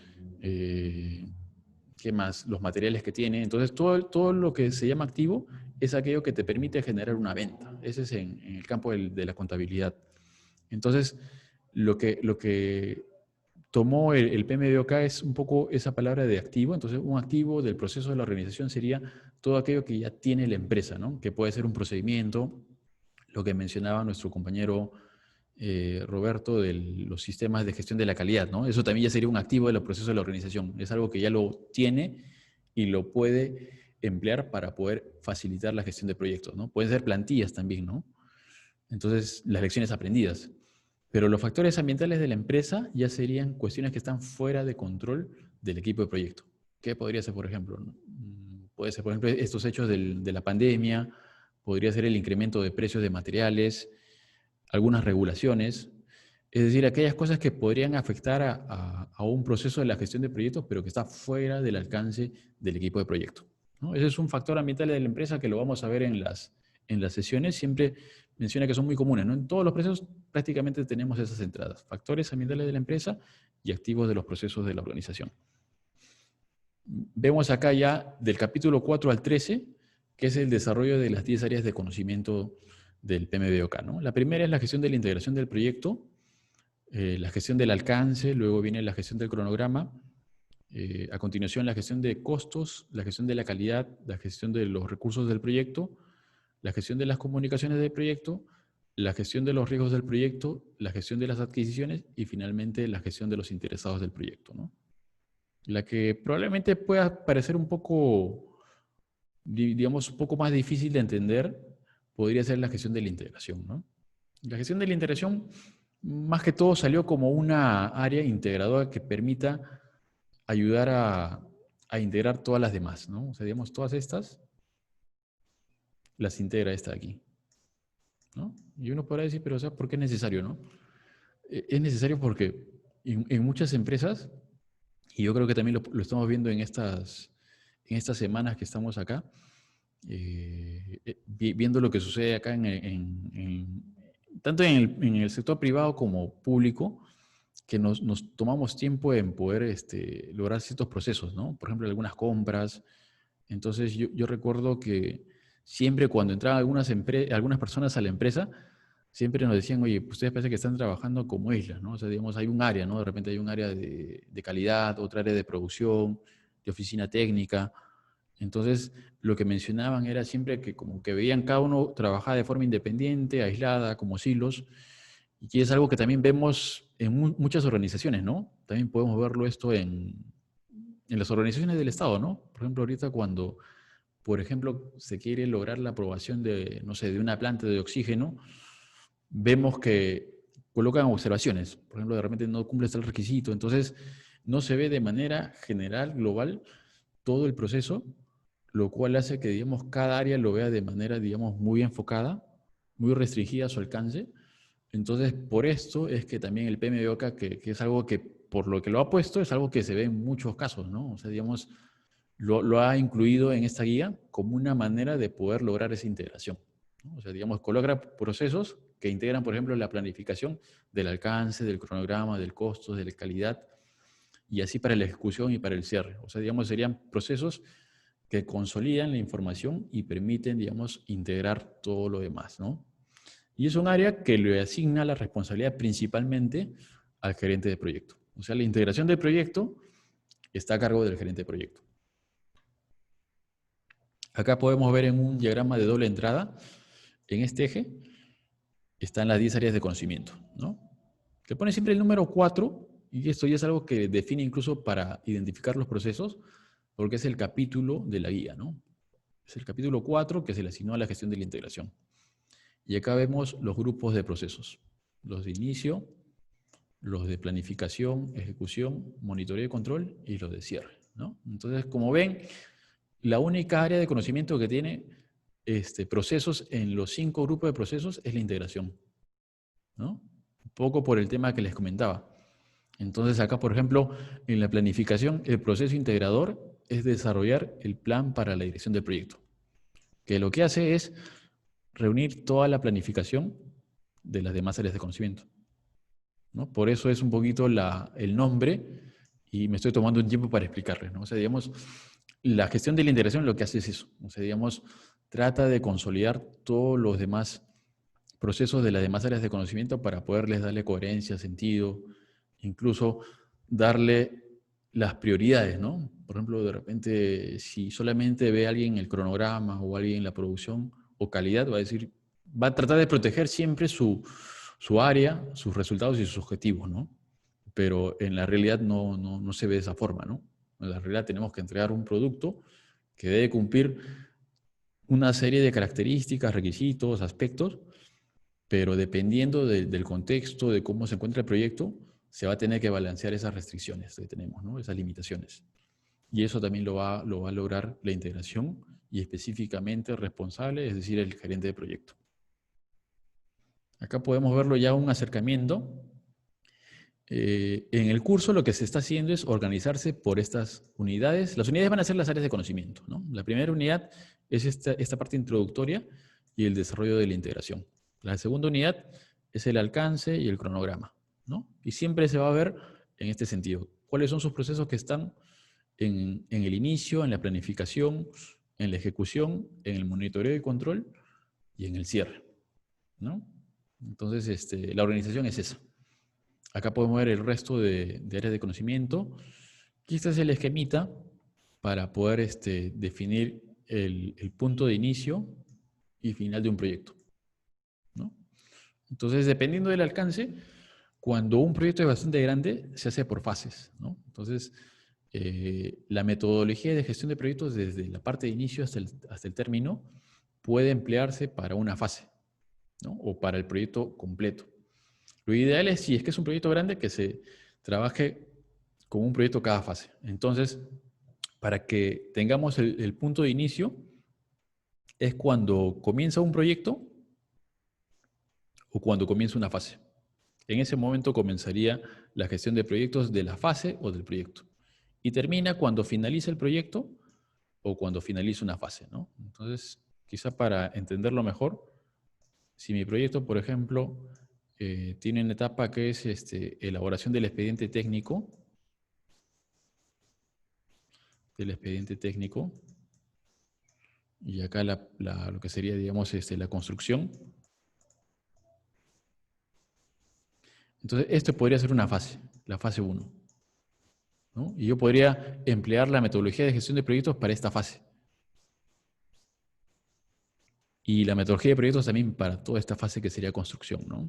¿qué más? Los materiales que tiene. Entonces, todo lo que se llama activo es aquello que te permite generar una venta. Ese es en el campo de la contabilidad. Entonces, lo que tomó el PMBOK es un poco esa palabra de activo. Entonces, un activo del proceso de la organización sería todo aquello que ya tiene la empresa, ¿no? Que puede ser un procedimiento, lo que mencionaba nuestro compañero Roberto, de los sistemas de gestión de la calidad, ¿no? Eso también ya sería un activo de los procesos de la organización. Es algo que ya lo tiene y lo puede emplear para poder facilitar la gestión de proyectos, ¿no? Pueden ser plantillas también, ¿no? Entonces, las lecciones aprendidas. Pero los factores ambientales de la empresa ya serían cuestiones que están fuera de control del equipo de proyecto. ¿Qué podría ser, por ejemplo? Puede ser, por ejemplo, estos hechos de la pandemia, podría ser el incremento de precios de materiales, algunas regulaciones, es decir, aquellas cosas que podrían afectar a un proceso de la gestión de proyectos, pero que está fuera del alcance del equipo de proyecto, ¿no? Ese es un factor ambiental de la empresa que lo vamos a ver en las sesiones. Siempre menciona que son muy comunes, ¿no? En todos los procesos prácticamente tenemos esas entradas: factores ambientales de la empresa y activos de los procesos de la organización. Vemos acá ya del capítulo 4 al 13, que es el desarrollo de las 10 áreas de conocimiento del PMBOK, ¿no? La primera es la gestión de la integración del proyecto, la gestión del alcance, luego viene la gestión del cronograma, a continuación la gestión de costos, la gestión de la calidad, la gestión de los recursos del proyecto, la gestión de las comunicaciones del proyecto, la gestión de los riesgos del proyecto, la gestión de las adquisiciones y finalmente la gestión de los interesados del proyecto, ¿no? La que probablemente pueda parecer un poco, digamos, un poco más difícil de entender, podría ser la gestión de la integración, ¿no? La gestión de la integración, más que todo, salió como una área integradora que permita ayudar a integrar todas las demás, ¿no? O sea, digamos, todas estas las integra esta de aquí, ¿no? Y uno podrá decir, pero, o sea, ¿por qué es necesario, no? Es necesario porque en muchas empresas, y yo creo que también lo estamos viendo en estas semanas que estamos acá, viendo lo que sucede acá tanto en el sector privado como público, que nos tomamos tiempo en poder lograr ciertos procesos, ¿no? Por ejemplo, algunas compras. Entonces, yo recuerdo que siempre cuando entraban algunas personas a la empresa, siempre nos decían, oye, ustedes parece que están trabajando como islas, ¿no? O sea, digamos, hay un área, ¿no? De repente hay un área de calidad, otra área de producción, de oficina técnica. Entonces, lo que mencionaban era siempre que como que veían cada uno trabajar de forma independiente, aislada, como silos, y que es algo que también vemos en muchas organizaciones, ¿no? También podemos verlo esto en las organizaciones del Estado, ¿no? Por ejemplo, ahorita cuando, por ejemplo, se quiere lograr la aprobación de, no sé, de una planta de oxígeno, vemos que colocan observaciones. Por ejemplo, de repente no cumple tal requisito. Entonces, no se ve de manera general, global, todo el proceso, lo cual hace que, digamos, cada área lo vea de manera, digamos, muy enfocada, muy restringida a su alcance. Entonces, por esto es que también el PMBOK, que es algo que, por lo que lo ha puesto, es algo que se ve en muchos casos, ¿no? O sea, digamos, lo ha incluido en esta guía como una manera de poder lograr esa integración, ¿no? O sea, digamos, coloca procesos que integran, por ejemplo, la planificación del alcance, del cronograma, del costo, de la calidad, y así para la ejecución y para el cierre. O sea, digamos, serían procesos que consolidan la información y permiten, digamos, integrar todo lo demás, ¿no? Y es un área que le asigna la responsabilidad principalmente al gerente de proyecto. O sea, la integración del proyecto está a cargo del gerente de proyecto. Acá podemos ver en un diagrama de doble entrada, en este eje, están las 10 áreas de conocimiento, ¿no? Se pone siempre el número 4, y esto ya es algo que define incluso para identificar los procesos, porque es el capítulo de la guía, ¿no? Es el capítulo 4 que se le asignó a la gestión de la integración. Y acá vemos los grupos de procesos, los de inicio, los de planificación, ejecución, monitoreo y control, y los de cierre, ¿no? Entonces, como ven, la única área de conocimiento que tiene procesos en los 5 grupos de procesos es la integración, ¿no? Un poco por el tema que les comentaba. Entonces acá, por ejemplo, en la planificación, el proceso integrador es desarrollar el plan para la dirección del proyecto, que lo que hace es reunir toda la planificación de las demás áreas de conocimiento, ¿no? Por eso es un poquito el nombre, y me estoy tomando un tiempo para explicarles, ¿no? O sea, digamos, la gestión de la integración lo que hace es eso. O sea, digamos, trata de consolidar todos los demás procesos de las demás áreas de conocimiento para poderles darle coherencia, sentido, incluso darle las prioridades, ¿no? Por ejemplo, de repente, si solamente ve a alguien el cronograma o alguien la producción o calidad, va a tratar de proteger siempre su área, sus resultados y sus objetivos, ¿no? Pero en la realidad no se ve de esa forma, ¿no? En la realidad tenemos que entregar un producto que debe cumplir una serie de características, requisitos, aspectos, pero dependiendo del contexto, de cómo se encuentra el proyecto, se va a tener que balancear esas restricciones que tenemos, ¿no? Esas limitaciones. Y eso también lo va a lograr la integración y específicamente responsable, es decir, el gerente de proyecto. Acá podemos verlo ya un acercamiento. En el curso lo que se está haciendo es organizarse por estas unidades. Las unidades van a ser las áreas de conocimiento, ¿no? La primera unidad es esta parte introductoria y el desarrollo de la integración. La segunda unidad es el alcance y el cronograma, ¿no? Y siempre se va a ver en este sentido. ¿Cuáles son sus procesos que están en el inicio, en la planificación, en la ejecución, en el monitoreo y control y en el cierre, ¿no? Entonces, la organización es esa. Acá podemos ver el resto de áreas de conocimiento. Y este es el esquemita para poder definir el punto de inicio y final de un proyecto, ¿no? Entonces, dependiendo del alcance, cuando un proyecto es bastante grande, se hace por fases, ¿no? Entonces, la metodología de gestión de proyectos desde la parte de inicio hasta el término puede emplearse para una fase, ¿no? O para el proyecto completo. Lo ideal es, si es que es un proyecto grande, que se trabaje con un proyecto cada fase. Entonces, para que tengamos el punto de inicio, es cuando comienza un proyecto o cuando comienza una fase. En ese momento comenzaría la gestión de proyectos de la fase o del proyecto. Y termina cuando finaliza el proyecto o cuando finaliza una fase, ¿no? Entonces, quizá para entenderlo mejor, si mi proyecto, por ejemplo, tiene una etapa que es elaboración del expediente técnico, y acá lo que sería, digamos, la construcción. Entonces, esto podría ser una fase, la fase 1, ¿no? Y yo podría emplear la metodología de gestión de proyectos para esta fase. Y la metodología de proyectos también para toda esta fase que sería construcción, ¿no?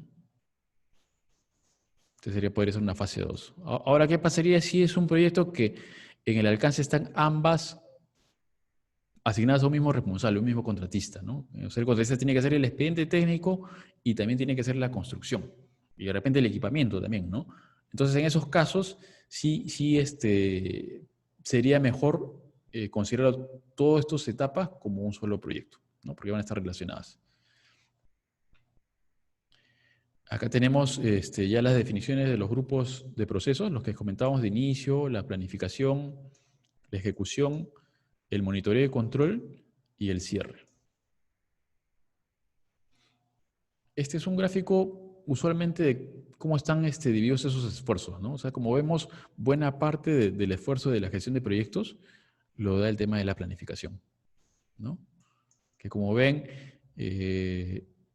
Entonces podría ser una fase 2. Ahora, ¿qué pasaría si es un proyecto que en el alcance están ambas asignadas a un mismo responsable, un mismo contratista, ¿no? O sea, el contratista tiene que hacer el expediente técnico y también tiene que hacer la construcción. Y de repente el equipamiento también, ¿no? Entonces, en esos casos, sí sería mejor considerar todas estas etapas como un solo proyecto, ¿no? Porque van a estar relacionadas. Acá tenemos ya las definiciones de los grupos de procesos, los que comentábamos de inicio, la planificación, la ejecución, el monitoreo y control y el cierre. Este es un gráfico usualmente de cómo están divididos esos esfuerzos, ¿no? O sea, como vemos, buena parte del esfuerzo de la gestión de proyectos lo da el tema de la planificación, ¿no? Que como ven,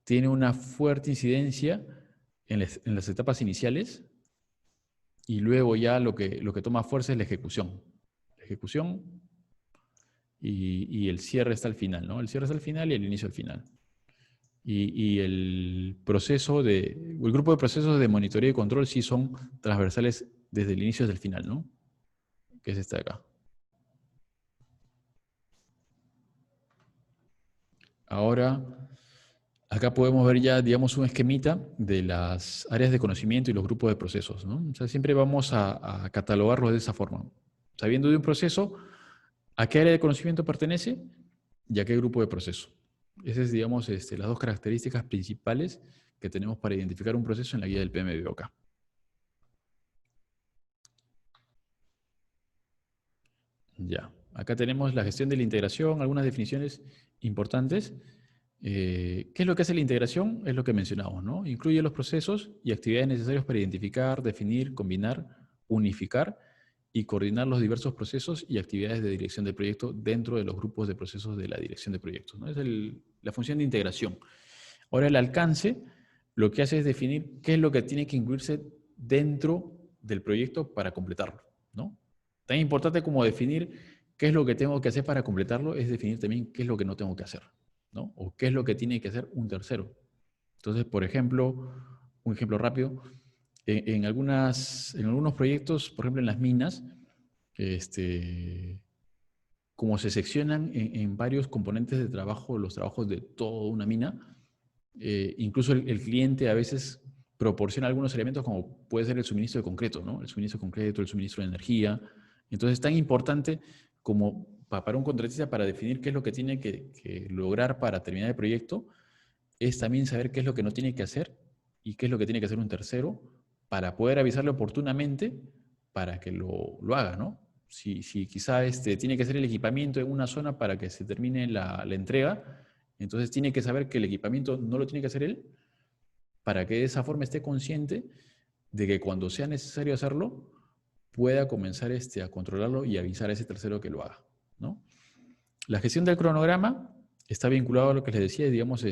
tiene una fuerte incidencia en las etapas iniciales y luego ya lo que toma fuerza es la ejecución. La ejecución y el cierre está al final, ¿no? El cierre está al final y el inicio al final. Y el grupo de procesos de monitoreo y control sí son transversales desde el inicio hasta el final, ¿no? Que es este de acá. Ahora, acá podemos ver ya, digamos, un esquemita de las áreas de conocimiento y los grupos de procesos, ¿no? O sea, siempre vamos a catalogarlos de esa forma. Sabiendo de un proceso, ¿a qué área de conocimiento pertenece y a qué grupo de proceso? Esas es, digamos, las dos características principales que tenemos para identificar un proceso en la guía del PMBOK. Ya, acá tenemos la gestión de la integración, algunas definiciones importantes. ¿Qué es lo que hace la integración? Es lo que mencionamos, ¿no? Incluye los procesos y actividades necesarios para identificar, definir, combinar, unificar y coordinar los diversos procesos y actividades de dirección de proyecto dentro de los grupos de procesos de la dirección de proyectos, ¿no? Es la función de integración. Ahora, el alcance lo que hace es definir qué es lo que tiene que incluirse dentro del proyecto para completarlo, ¿no? Tan importante como definir qué es lo que tengo que hacer para completarlo es definir también qué es lo que no tengo que hacer, ¿no? O qué es lo que tiene que hacer un tercero. Entonces, por ejemplo, un ejemplo rápido, en algunos proyectos, por ejemplo en las minas, como se seccionan en varios componentes de trabajo, los trabajos de toda una mina, incluso el cliente a veces proporciona algunos elementos como puede ser el suministro de concreto, ¿no? El suministro de concreto, el suministro de energía. Entonces es tan importante como para un contratista para definir qué es lo que tiene que lograr para terminar el proyecto, es también saber qué es lo que no tiene que hacer y qué es lo que tiene que hacer un tercero para poder avisarle oportunamente para que lo haga, ¿no? Si quizá tiene que hacer el equipamiento en una zona para que se termine la entrega, entonces tiene que saber que el equipamiento no lo tiene que hacer él para que de esa forma esté consciente de que cuando sea necesario hacerlo, pueda comenzar a controlarlo y avisar a ese tercero que lo haga, ¿no? La gestión del cronograma está vinculado a lo que les decía, digamos, en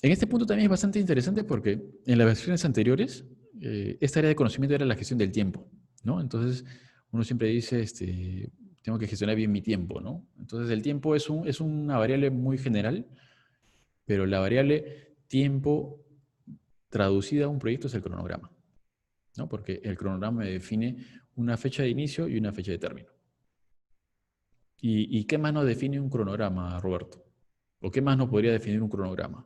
este punto también es bastante interesante porque en las versiones anteriores, esta área de conocimiento era la gestión del tiempo, ¿no? Entonces, uno siempre dice, tengo que gestionar bien mi tiempo, ¿no? Entonces, el tiempo es una variable muy general, pero la variable tiempo traducida a un proyecto es el cronograma, ¿no? Porque el cronograma define una fecha de inicio y una fecha de término. ¿Y qué más nos define un cronograma, Roberto? ¿O qué más nos podría definir un cronograma?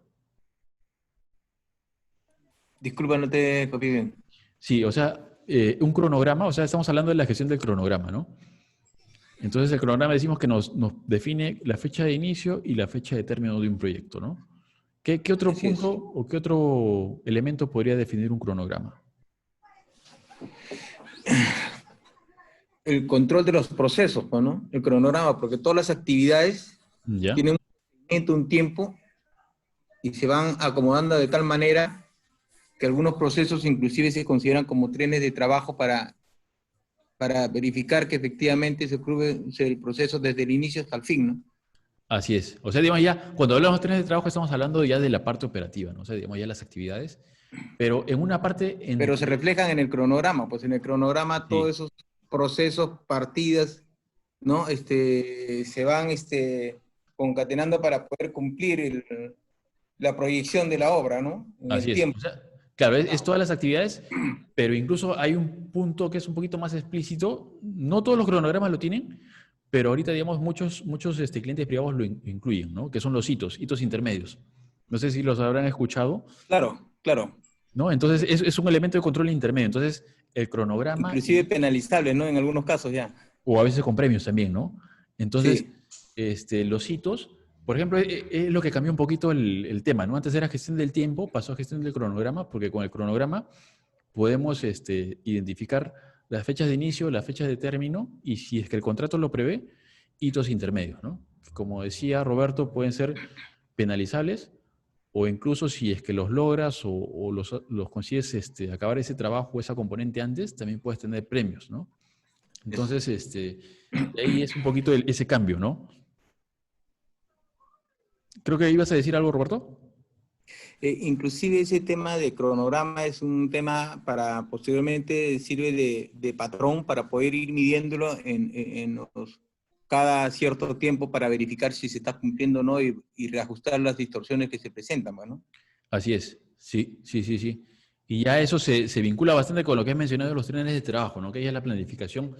Disculpa, no te copié bien. Sí, o sea, un cronograma, o sea, estamos hablando de la gestión del cronograma, ¿no? Entonces, el cronograma decimos que nos define la fecha de inicio y la fecha de término de un proyecto, ¿no? ¿Qué otro Así es. punto o qué otro elemento podría definir un cronograma? El control de los procesos, pues, ¿no? El cronograma, porque todas las actividades ¿Ya? tienen un seguimiento, un tiempo, y se van acomodando de tal manera que algunos procesos inclusive se consideran como trenes de trabajo para verificar que efectivamente se cumple el proceso desde el inicio hasta el fin, ¿no? Así es. O sea, digamos ya, cuando hablamos de trenes de trabajo estamos hablando ya de la parte operativa, ¿no? O sea, digamos ya las actividades. Pero en una parte Pero se reflejan en el cronograma, pues en el cronograma todos Sí, esos procesos, partidas, ¿no? Se van concatenando para poder cumplir la proyección de la obra, ¿no? En así el es. tiempo. O sea, claro, es todas las actividades, pero incluso hay un punto que es un poquito más explícito. No todos los cronogramas lo tienen, pero ahorita, digamos, muchos clientes privados lo incluyen, ¿no? Que son los hitos intermedios. No sé si los habrán escuchado, Claro, claro. ¿no? Entonces, es un elemento de control intermedio. Entonces, el cronograma, Inclusive penalizable, ¿no? En algunos casos ya. o a veces con premios también, ¿no? Entonces, Sí, los hitos, por ejemplo, es lo que cambió un poquito el tema, ¿no? Antes era gestión del tiempo, pasó a gestión del cronograma, porque con el cronograma podemos identificar las fechas de inicio, las fechas de término, y si es que el contrato lo prevé, hitos intermedios, ¿no? Como decía Roberto, pueden ser penalizables, o incluso si es que los logras o los consigues acabar ese trabajo o esa componente antes, también puedes tener premios, ¿no? eso. Entonces, de ahí es un poquito ese cambio, ¿no? Creo que ibas a decir algo, Roberto. Inclusive ese tema de cronograma es un tema para posteriormente sirve de patrón para poder ir midiéndolo cada cierto tiempo para verificar si se está cumpliendo o no y reajustar las distorsiones que se presentan, ¿no? Así es, sí, sí, sí, sí. Y ya eso se vincula bastante con lo que has mencionado de los trenes de trabajo, ¿no? Que ya es la planificación,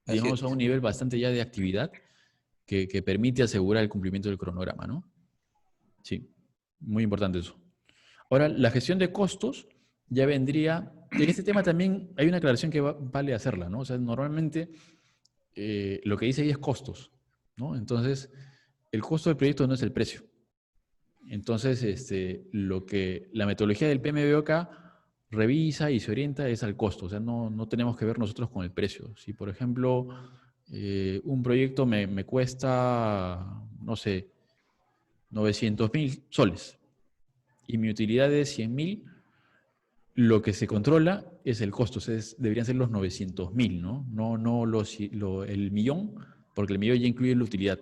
Así digamos, a es. un nivel bastante ya de actividad que permite asegurar el cumplimiento del cronograma, ¿no? Sí, muy importante eso. Ahora, la gestión de costos ya vendría, en este tema también hay una aclaración que vale hacerla, ¿no? O sea, normalmente lo que dice ahí es costos, ¿no? Entonces, el costo del proyecto no es el precio. Entonces, la metodología del PMBOK revisa y se orienta es al costo, o sea, no tenemos que ver nosotros con el precio. Si, por ejemplo, un proyecto me cuesta, no sé, 900.000 soles y mi utilidad es 100.000, lo que se controla es el costo, o sea, deberían ser los 900.000, ¿no? No el millón, porque el millón ya incluye la utilidad.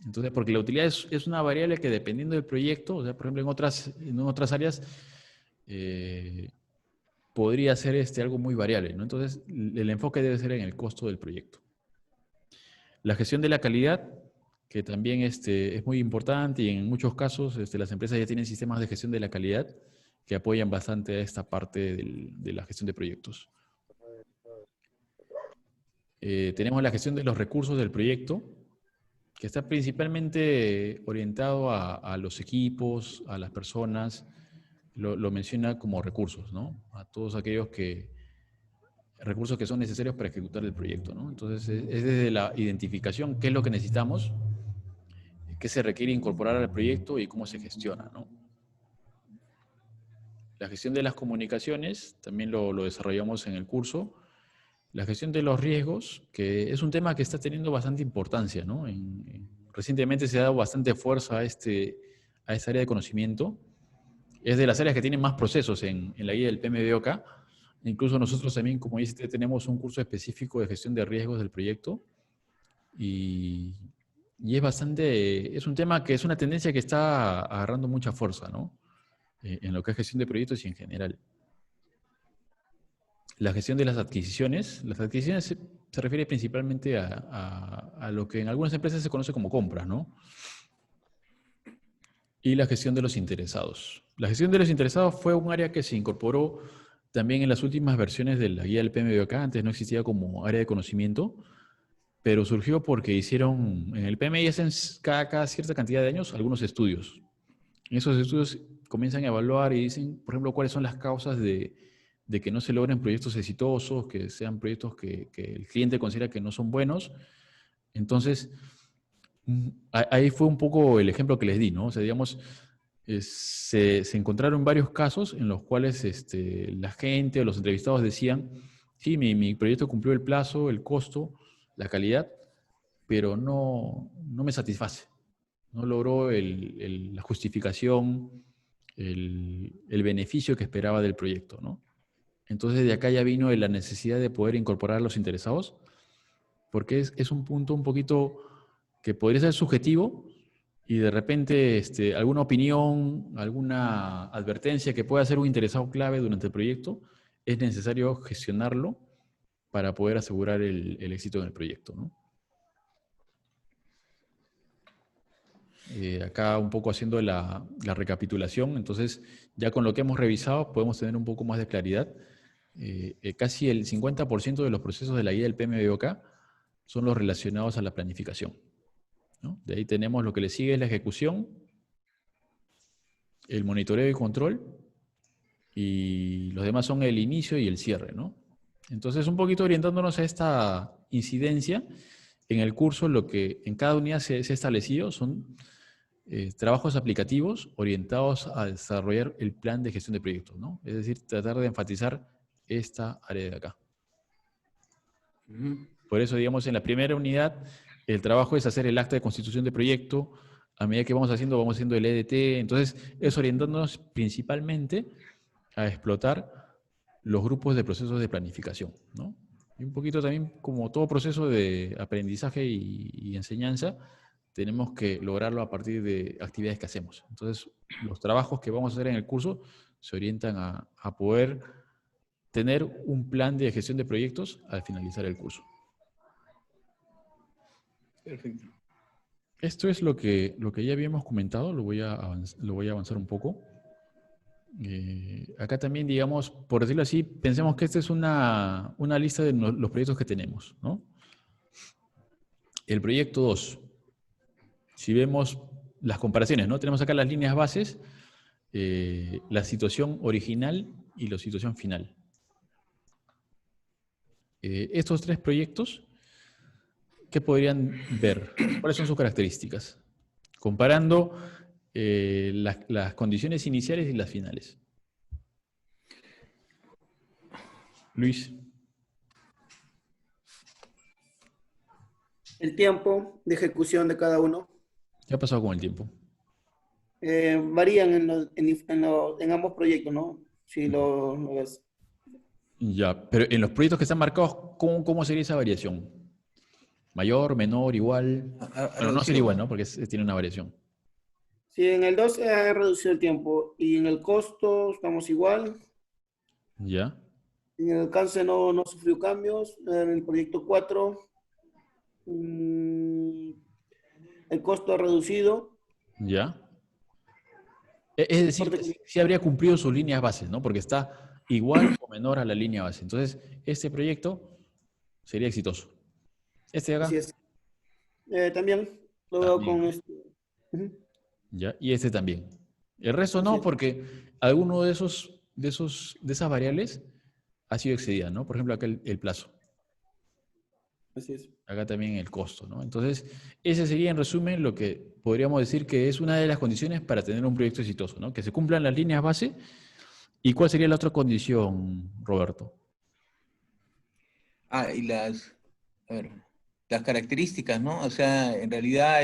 Entonces, porque la utilidad es una variable que dependiendo del proyecto, o sea, por ejemplo, en otras áreas, eh, podría ser algo muy variable, ¿no? Entonces, el enfoque debe ser en el costo del proyecto. La gestión de la calidad, que también es muy importante y en muchos casos las empresas ya tienen sistemas de gestión de la calidad que apoyan bastante a esta parte de la gestión de proyectos. Tenemos la gestión de los recursos del proyecto, que está principalmente orientado a los equipos, a las personas, lo menciona como recursos, ¿no? A todos aquellos recursos que son necesarios para ejecutar el proyecto, ¿no? Entonces, es desde la identificación, qué es lo que necesitamos, qué se requiere incorporar al proyecto y cómo se gestiona, ¿no? La gestión de las comunicaciones, también lo desarrollamos en el curso. La gestión de los riesgos, que es un tema que está teniendo bastante importancia, ¿no? Recientemente se ha dado bastante fuerza a esta área de conocimiento. Es de las áreas que tienen más procesos en la guía del PMBOK. Incluso nosotros también, como dice, tenemos un curso específico de gestión de riesgos del proyecto. Y es un tema que es una tendencia que está agarrando mucha fuerza, ¿no? En lo que es gestión de proyectos y en general. La gestión de las adquisiciones. Las adquisiciones se refiere principalmente a lo que en algunas empresas se conoce como compras, ¿no? Y la gestión de los interesados. La gestión de los interesados fue un área que se incorporó también en las últimas versiones de la guía del PMBOK. Antes no existía como área de conocimiento, pero surgió porque hicieron, en el PMI hacen cada cierta cantidad de años algunos estudios. En esos estudios comienzan a evaluar y dicen, por ejemplo, cuáles son las causas de que no se logren proyectos exitosos, que sean proyectos que el cliente considera que no son buenos. Entonces, ahí fue un poco el ejemplo que les di, ¿no? O sea, digamos, se encontraron varios casos en los cuales la gente o los entrevistados decían, sí, mi proyecto cumplió el plazo, el costo, la calidad, pero no me satisface. No logró la justificación, el beneficio que esperaba del proyecto, ¿no? Entonces de acá ya vino la necesidad de poder incorporar a los interesados, porque es un punto un poquito que podría ser subjetivo y de repente alguna opinión, alguna advertencia que pueda ser un interesado clave durante el proyecto, es necesario gestionarlo para poder asegurar el éxito en el proyecto, ¿no? Acá un poco haciendo la recapitulación, entonces ya con lo que hemos revisado podemos tener un poco más de claridad. Casi el 50% de los procesos de la guía del PMBOK son los relacionados a la planificación, ¿no? De ahí tenemos lo que le sigue es la ejecución, el monitoreo y control, y los demás son el inicio y el cierre, ¿no? Entonces, un poquito orientándonos a esta incidencia, en el curso lo que en cada unidad se ha establecido son trabajos aplicativos orientados a desarrollar el plan de gestión de proyectos, ¿no? Es decir, tratar de enfatizar esta área de acá. Por eso, digamos, en la primera unidad, el trabajo es hacer el acta de constitución de proyecto. A medida que vamos haciendo el EDT. Entonces, es orientándonos principalmente a explotar los grupos de procesos de planificación, ¿no? Y un poquito también, como todo proceso de aprendizaje y enseñanza, tenemos que lograrlo a partir de actividades que hacemos. Entonces, los trabajos que vamos a hacer en el curso se orientan a poder tener un plan de gestión de proyectos al finalizar el curso. Perfecto. Esto es lo que ya habíamos comentado, lo voy a avanzar un poco. Acá también, digamos, por decirlo así, pensemos que esta es una lista de los proyectos que tenemos, ¿no? El proyecto 2, si vemos las comparaciones, ¿no? Tenemos acá las líneas bases, la situación original y la situación final. Estos tres proyectos, ¿qué podrían ver? ¿Cuáles son sus características? Comparando las condiciones iniciales y las finales. Luis. El tiempo de ejecución de cada uno. ¿Qué ha pasado con el tiempo? Varían en ambos proyectos, ¿no? Si lo ves. Ya, pero en los proyectos que están marcados, ¿cómo sería esa variación? ¿Mayor, menor, igual? Bueno, no sería igual, ¿no? Porque tiene una variación. Sí, en el 2 se ha reducido el tiempo y en el costo estamos igual. Ya. En el alcance no sufrió cambios. En el proyecto 4 el costo ha reducido. Ya. Es decir, sí habría cumplido sus líneas bases, ¿no? Porque está igual o menor a la línea base. Entonces, este proyecto sería exitoso. Este de acá. Así es. También lo veo con este. Ya, y este también. El resto no, porque alguno de esas variables ha sido excedida, ¿no? Por ejemplo, acá el plazo. Así es. Acá también el costo, ¿no? Entonces, ese sería en resumen lo que podríamos decir que es una de las condiciones para tener un proyecto exitoso, ¿no? Que se cumplan las líneas base. ¿Y cuál sería la otra condición, Roberto? Y a ver, las características, ¿no? O sea, en realidad,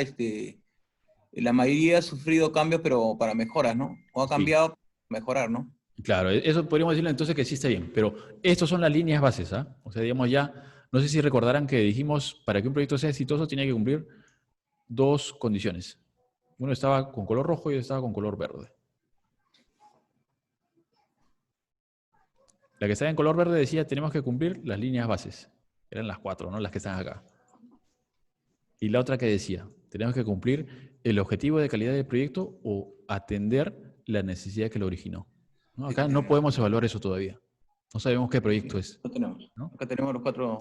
la mayoría ha sufrido cambios, pero para mejoras, ¿no? O ha Sí, cambiado para mejorar, ¿no? claro, eso podríamos decirlo entonces que sí está bien, pero estas son las líneas bases, ¿ah? O sea, digamos ya, no sé si recordarán que dijimos, para que un proyecto sea exitoso tiene que cumplir dos condiciones. Uno estaba con color rojo y otro estaba con color verde. La que estaba en color verde decía, tenemos que cumplir las líneas bases. Eran las 4, ¿no? Las que están acá. Y la otra que decía, tenemos que cumplir el objetivo de calidad del proyecto o atender la necesidad que lo originó, ¿no? Acá no podemos evaluar eso todavía. No sabemos qué proyecto es, No tenemos. ¿no? Acá tenemos los cuatro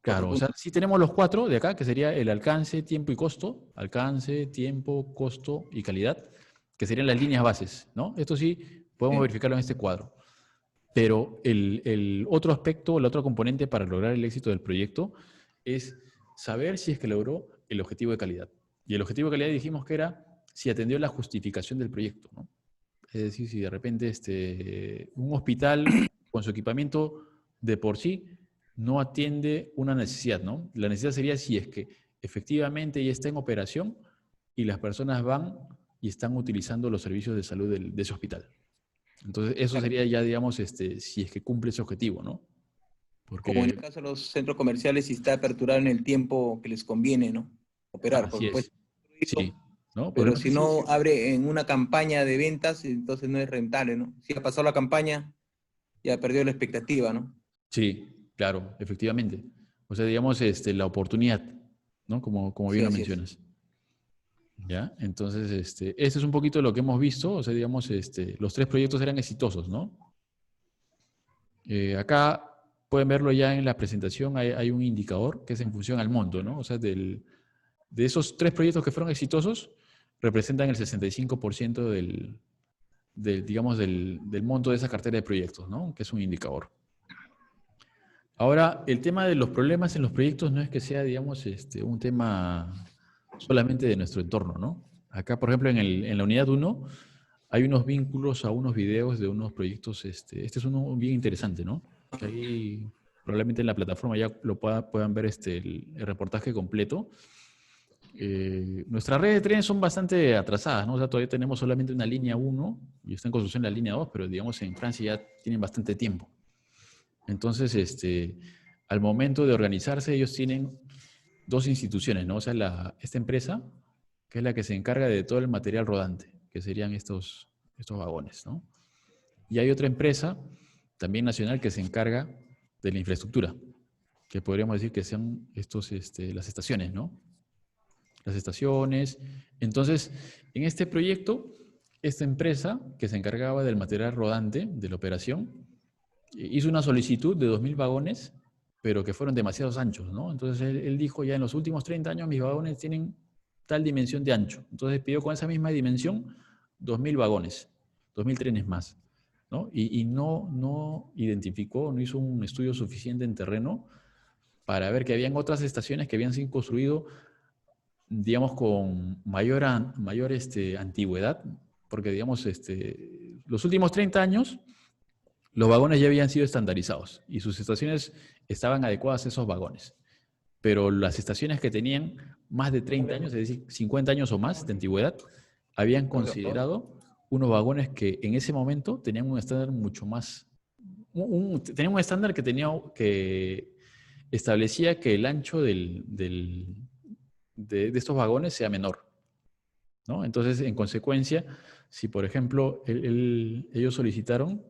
Claro, o sea, puntos. sí tenemos los 4 de acá, que sería el alcance, tiempo y costo. Alcance, tiempo, costo y calidad, que serían las líneas bases, ¿no? Esto sí podemos Sí. verificarlo en este cuadro. Pero el otro aspecto, el otro componente para lograr el éxito del proyecto es saber si es que logró el objetivo de calidad. Y el objetivo de calidad dijimos que era si atendió la justificación del proyecto, ¿no? Es decir, si de repente un hospital con su equipamiento de por sí no atiende una necesidad, ¿no? La necesidad sería si es que efectivamente ya está en operación y las personas van y están utilizando los servicios de salud de ese hospital. Entonces, eso Claro. sería ya, digamos, si es que cumple ese objetivo, ¿no? Como en Porque el caso de los centros comerciales, si está aperturado en el tiempo que les conviene, ¿no? Operar, así porque puede es, ser gratuito, sí, ¿no? Porque pero no sé si si... no abre en una campaña de ventas, entonces no es rentable, ¿no? Si ha pasado la campaña, ya perdió la expectativa, ¿no? Sí, claro, efectivamente. O sea, digamos, la oportunidad, ¿no? Como bien Sí, lo así es. mencionas. ¿Ya? Entonces, este es un poquito lo que hemos visto. O sea, digamos, los 3 proyectos eran exitosos, ¿no? Acá pueden verlo ya en la presentación, hay un indicador que es en función al monto, ¿no? O sea, de esos 3 proyectos que fueron exitosos, representan el 65% digamos, del monto de esa cartera de proyectos, ¿no? Que es un indicador. Ahora, el tema de los problemas en los proyectos no es que sea, digamos, un tema solamente de nuestro entorno, ¿no? Acá, por ejemplo, en la unidad 1 hay unos vínculos a unos videos de unos proyectos, este es uno bien interesante, ¿no? Que ahí probablemente en la plataforma ya puedan ver el reportaje completo. Nuestras redes de trenes son bastante atrasadas, ¿no? O sea, todavía tenemos solamente una línea 1 y está en construcción la línea 2, pero digamos en Francia ya tienen bastante tiempo. Entonces, al momento de organizarse, ellos tienen 2 instituciones, ¿no? O sea, esta empresa, que es la que se encarga de todo el material rodante, que serían estos vagones, ¿no? Y hay otra empresa, también nacional, que se encarga de la infraestructura, que podríamos decir que son las estaciones, ¿no? Las estaciones. Entonces, en este proyecto, esta empresa que se encargaba del material rodante de la operación, hizo una solicitud de 2.000 vagones, pero que fueron demasiados anchos, ¿no? Entonces él dijo, ya en los últimos 30 años mis vagones tienen tal dimensión de ancho. Entonces pidió con esa misma dimensión 2.000 vagones, 2.000 trenes más, ¿no? Y no identificó, no hizo un estudio suficiente en terreno para ver que habían otras estaciones que habían sido construidas, digamos, con mayor antigüedad, porque, digamos, los últimos 30 años los vagones ya habían sido estandarizados y sus estaciones estaban adecuadas a esos vagones. Pero las estaciones que tenían más de 30 años, es decir, 50 años o más de antigüedad, habían considerado unos vagones que en ese momento tenían un estándar mucho más... tenían un estándar que establecía que el ancho de estos vagones sea menor, ¿no? Entonces, en consecuencia, si por ejemplo ellos solicitaron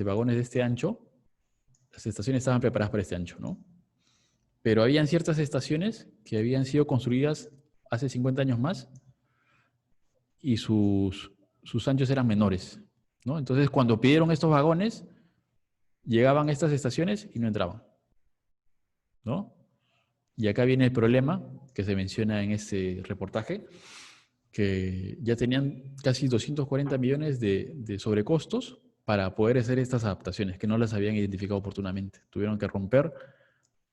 vagones de este ancho, las estaciones estaban preparadas para este ancho, ¿no? Pero habían ciertas estaciones que habían sido construidas hace 50 años más y sus anchos eran menores, ¿no? Entonces, cuando pidieron estos vagones, llegaban a estas estaciones y no entraban, ¿no? Y acá viene el problema que se menciona en este reportaje, que ya tenían casi 240 millones de sobrecostos para poder hacer estas adaptaciones que no las habían identificado oportunamente. Tuvieron que romper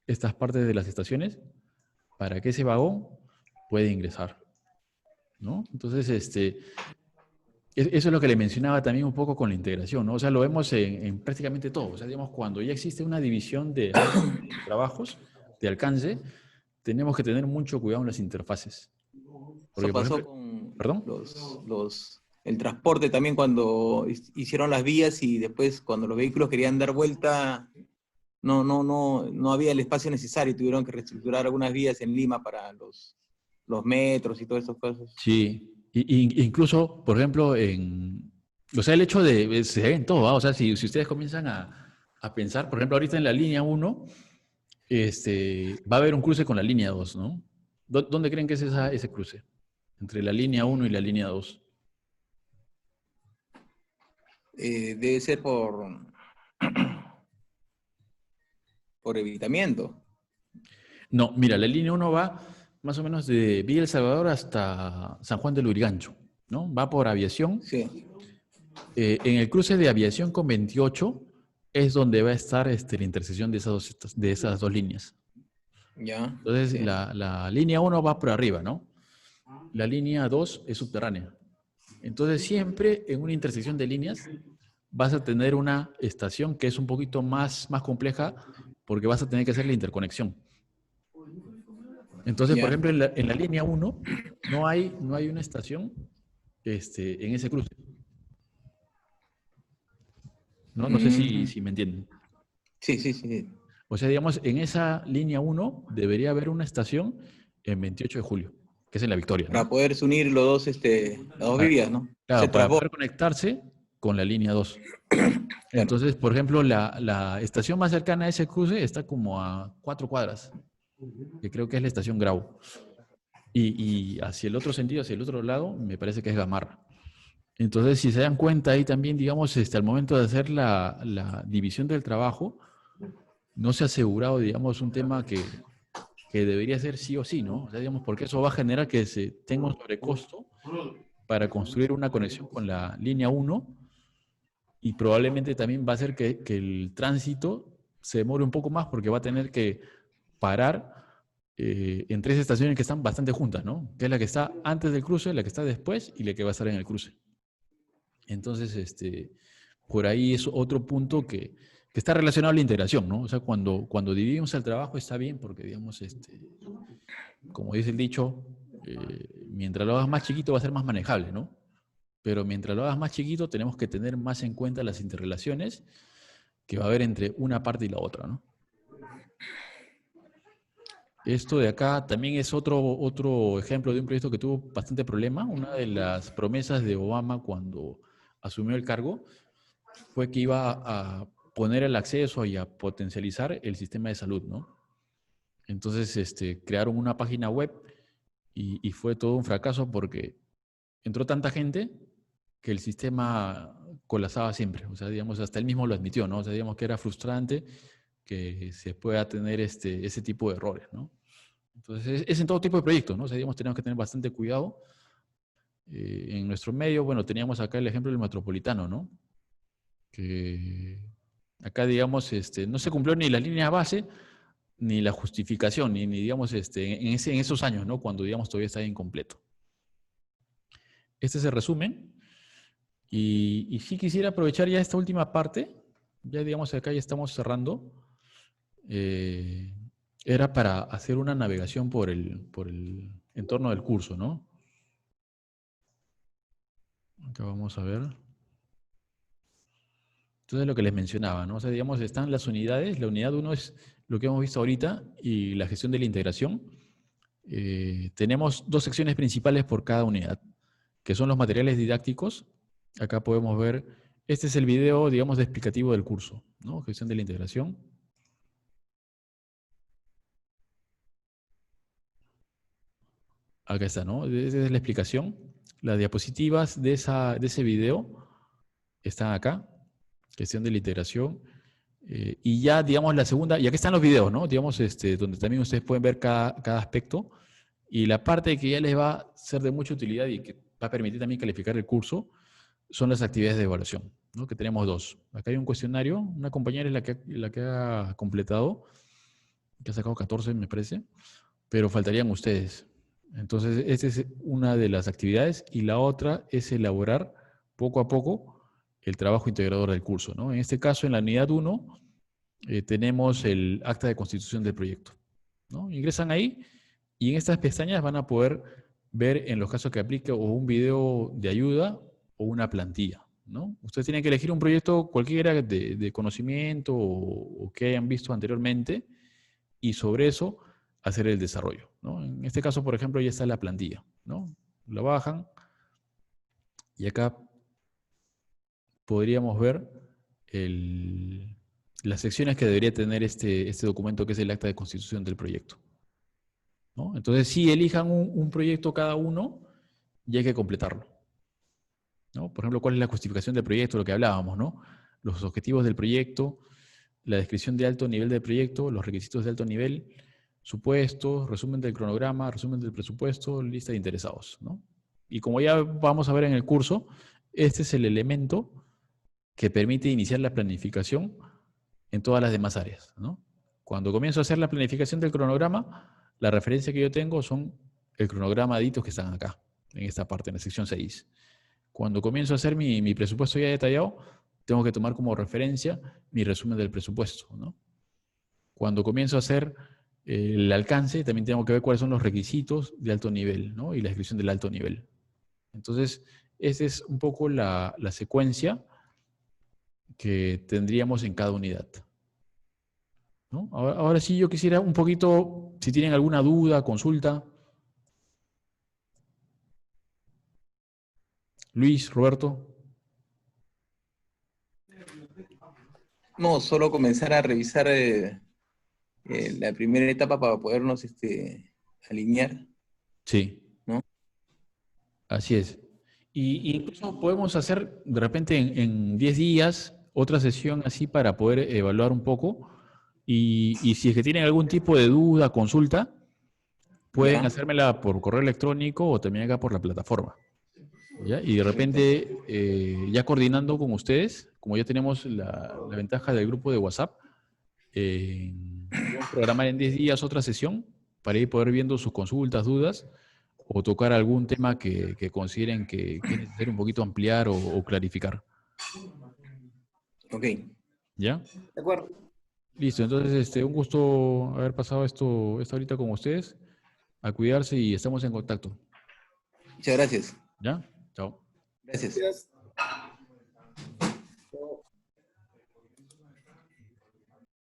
estas partes de las estaciones para que ese vagón pueda ingresar, ¿no? Entonces, eso es lo que le mencionaba también un poco con la integración, ¿no? O sea, lo vemos en prácticamente todo. O sea, digamos, cuando ya existe una división de trabajos, de alcance, tenemos que tener mucho cuidado en las interfaces. Porque, Eso por pasó ejemplo, con ¿perdón? el transporte también cuando hicieron las vías y después cuando los vehículos querían dar vuelta, no había el espacio necesario, tuvieron que reestructurar algunas vías en Lima para los metros y todas esas cosas. Sí. Incluso, por ejemplo, o sea, el hecho de, se ve en todo, ¿ah? O sea, si ustedes comienzan a pensar, por ejemplo, ahorita en la línea 1, va a haber un cruce con la línea 2, ¿no? ¿Dónde creen que es ese cruce? Entre la línea 1 y la línea 2. Debe ser por evitamiento. No, mira, la línea 1 va más o menos de Villa El Salvador hasta San Juan del Lurigancho, ¿no? Va por aviación. Sí. En el cruce de aviación con 28 es donde va a estar la intersección de esas dos líneas. Ya. Entonces, Sí. la línea 1 va por arriba, ¿no? La línea 2 es subterránea. Entonces, siempre en una intersección de líneas vas a tener una estación que es un poquito más compleja porque vas a tener que hacer la interconexión. Entonces, por Ya. ejemplo, en la línea 1 no hay una estación en ese cruce. No sé si me entienden. Sí. O sea, digamos, en esa línea 1 debería haber una estación en 28 de julio, que es en La Victoria, Para ¿no? poderse unir las dos Para- vías, ¿no? Claro, Se para poder transborda. conectarse con la línea 2. Claro. Entonces, por ejemplo, la estación más cercana a ese cruce está como a 4 cuadras, que creo que es la estación Grau. Y hacia el otro sentido, hacia el otro lado, me parece que es Gamarra. Entonces, si se dan cuenta ahí también, digamos, al momento de hacer la división del trabajo, no se ha asegurado, digamos, un tema que debería ser sí o sí, ¿no? O sea, digamos, porque eso va a generar que se tenga un sobrecosto para construir una conexión con la línea 1 y probablemente también va a hacer que el tránsito se demore un poco más porque va a tener que parar en 3 estaciones que están bastante juntas, ¿no? Que es la que está antes del cruce, la que está después y la que va a estar en el cruce. Entonces, por ahí es otro punto que está relacionado a la integración, ¿no? O sea, cuando dividimos el trabajo está bien porque, digamos, como dice el dicho, mientras lo hagas más chiquito va a ser más manejable, ¿no? Pero mientras lo hagas más chiquito tenemos que tener más en cuenta las interrelaciones que va a haber entre una parte y la otra, ¿no? Esto de acá también es otro ejemplo de un proyecto que tuvo bastante problema. Una de las promesas de Obama cuando asumió el cargo fue que iba a poner el acceso y a potencializar el sistema de salud, ¿no? Entonces, crearon una página web y fue todo un fracaso porque entró tanta gente que el sistema colapsaba siempre. O sea, digamos, hasta él mismo lo admitió, ¿no? O sea, digamos que era frustrante que se pueda tener ese tipo de errores, ¿no? Entonces, es en todo tipo de proyectos, ¿no? O sea, digamos, tenemos que tener bastante cuidado. En nuestro medio, bueno, teníamos acá el ejemplo del Metropolitano, ¿no? Que acá, digamos, no se cumplió ni la línea base, ni la justificación, ni digamos, en esos años, ¿no? Cuando, digamos, todavía estaba incompleto. Este es el resumen. Y sí quisiera aprovechar ya esta última parte, ya digamos acá ya estamos cerrando, era para hacer una navegación por el entorno del curso, ¿no? Acá vamos a ver. Entonces lo que les mencionaba, ¿no? O sea, digamos, están las unidades, la unidad 1 es lo que hemos visto ahorita y la gestión de la integración. Tenemos 2 secciones principales por cada unidad, que son los materiales didácticos. Acá podemos ver, este es el video, digamos, de explicativo del curso, ¿no? Gestión de la integración. Acá está, ¿no? Esa es la explicación. Las diapositivas de ese video están acá, gestión de la integración. Y ya, digamos, la segunda, y aquí están los videos, ¿no? Digamos, donde también ustedes pueden ver cada aspecto. Y la parte que ya les va a ser de mucha utilidad y que va a permitir también calificar el curso son las actividades de evaluación. ¿no? Que tenemos 2. Acá hay un cuestionario, una compañera es la que ha completado, que ha sacado 14, me parece, pero faltarían ustedes. Entonces, esta es una de las actividades y la otra es elaborar poco a poco el trabajo integrador del curso, ¿no? En este caso, en la unidad 1, tenemos el acta de constitución del proyecto, ¿no? Ingresan ahí y en estas pestañas van a poder ver en los casos que aplique o un video de ayuda o una plantilla, ¿no? Ustedes tienen que elegir un proyecto cualquiera de conocimiento o que hayan visto anteriormente y sobre eso hacer el desarrollo, ¿no? En este caso, por ejemplo, ya está la plantilla, ¿no? La bajan y acá podríamos ver las secciones que debería tener este documento que es el acta de constitución del proyecto, ¿no? Entonces, si elijan un proyecto cada uno y hay que completarlo, ¿no? Por ejemplo, ¿cuál es la justificación del proyecto? Lo que hablábamos, ¿no? Los objetivos del proyecto, la descripción de alto nivel del proyecto, los requisitos de alto nivel, supuestos, resumen del cronograma, resumen del presupuesto, lista de interesados, ¿no? Y como ya vamos a ver en el curso, este es el elemento que permite iniciar la planificación en todas las demás áreas, ¿no? Cuando comienzo a hacer la planificación del cronograma, la referencia que yo tengo son el cronograma de hitos que están acá, en esta parte, en la sección 6. Cuando comienzo a hacer mi presupuesto ya detallado, tengo que tomar como referencia mi resumen del presupuesto, ¿no? Cuando comienzo a hacer el alcance, también tengo que ver cuáles son los requisitos de alto nivel, ¿no? Y la descripción del alto nivel. Entonces, esa es un poco la secuencia que tendríamos en cada unidad, ¿no? Ahora sí, yo quisiera un poquito, si tienen alguna duda, consulta. Luis, Roberto. No, solo comenzar a revisar la primera etapa para podernos alinear, Sí, ¿no? así es. Y incluso podemos hacer de repente en 10 días otra sesión así para poder evaluar un poco. Y si es que tienen algún tipo de duda, consulta, pueden Ya, hacérmela por correo electrónico o también acá por la plataforma, ¿ya? Y de perfecto. repente, ya coordinando con ustedes, como ya tenemos la ventaja del grupo de WhatsApp, podemos programar en 10 días otra sesión para ir poder viendo sus consultas, dudas, o tocar algún tema que consideren que es necesario un poquito ampliar o clarificar. Ok, ¿Ya? De acuerdo. Listo, entonces un gusto haber pasado esta horita con ustedes. A cuidarse y estamos en contacto. muchas gracias. ¿Ya? Chao. Gracias. Gracias.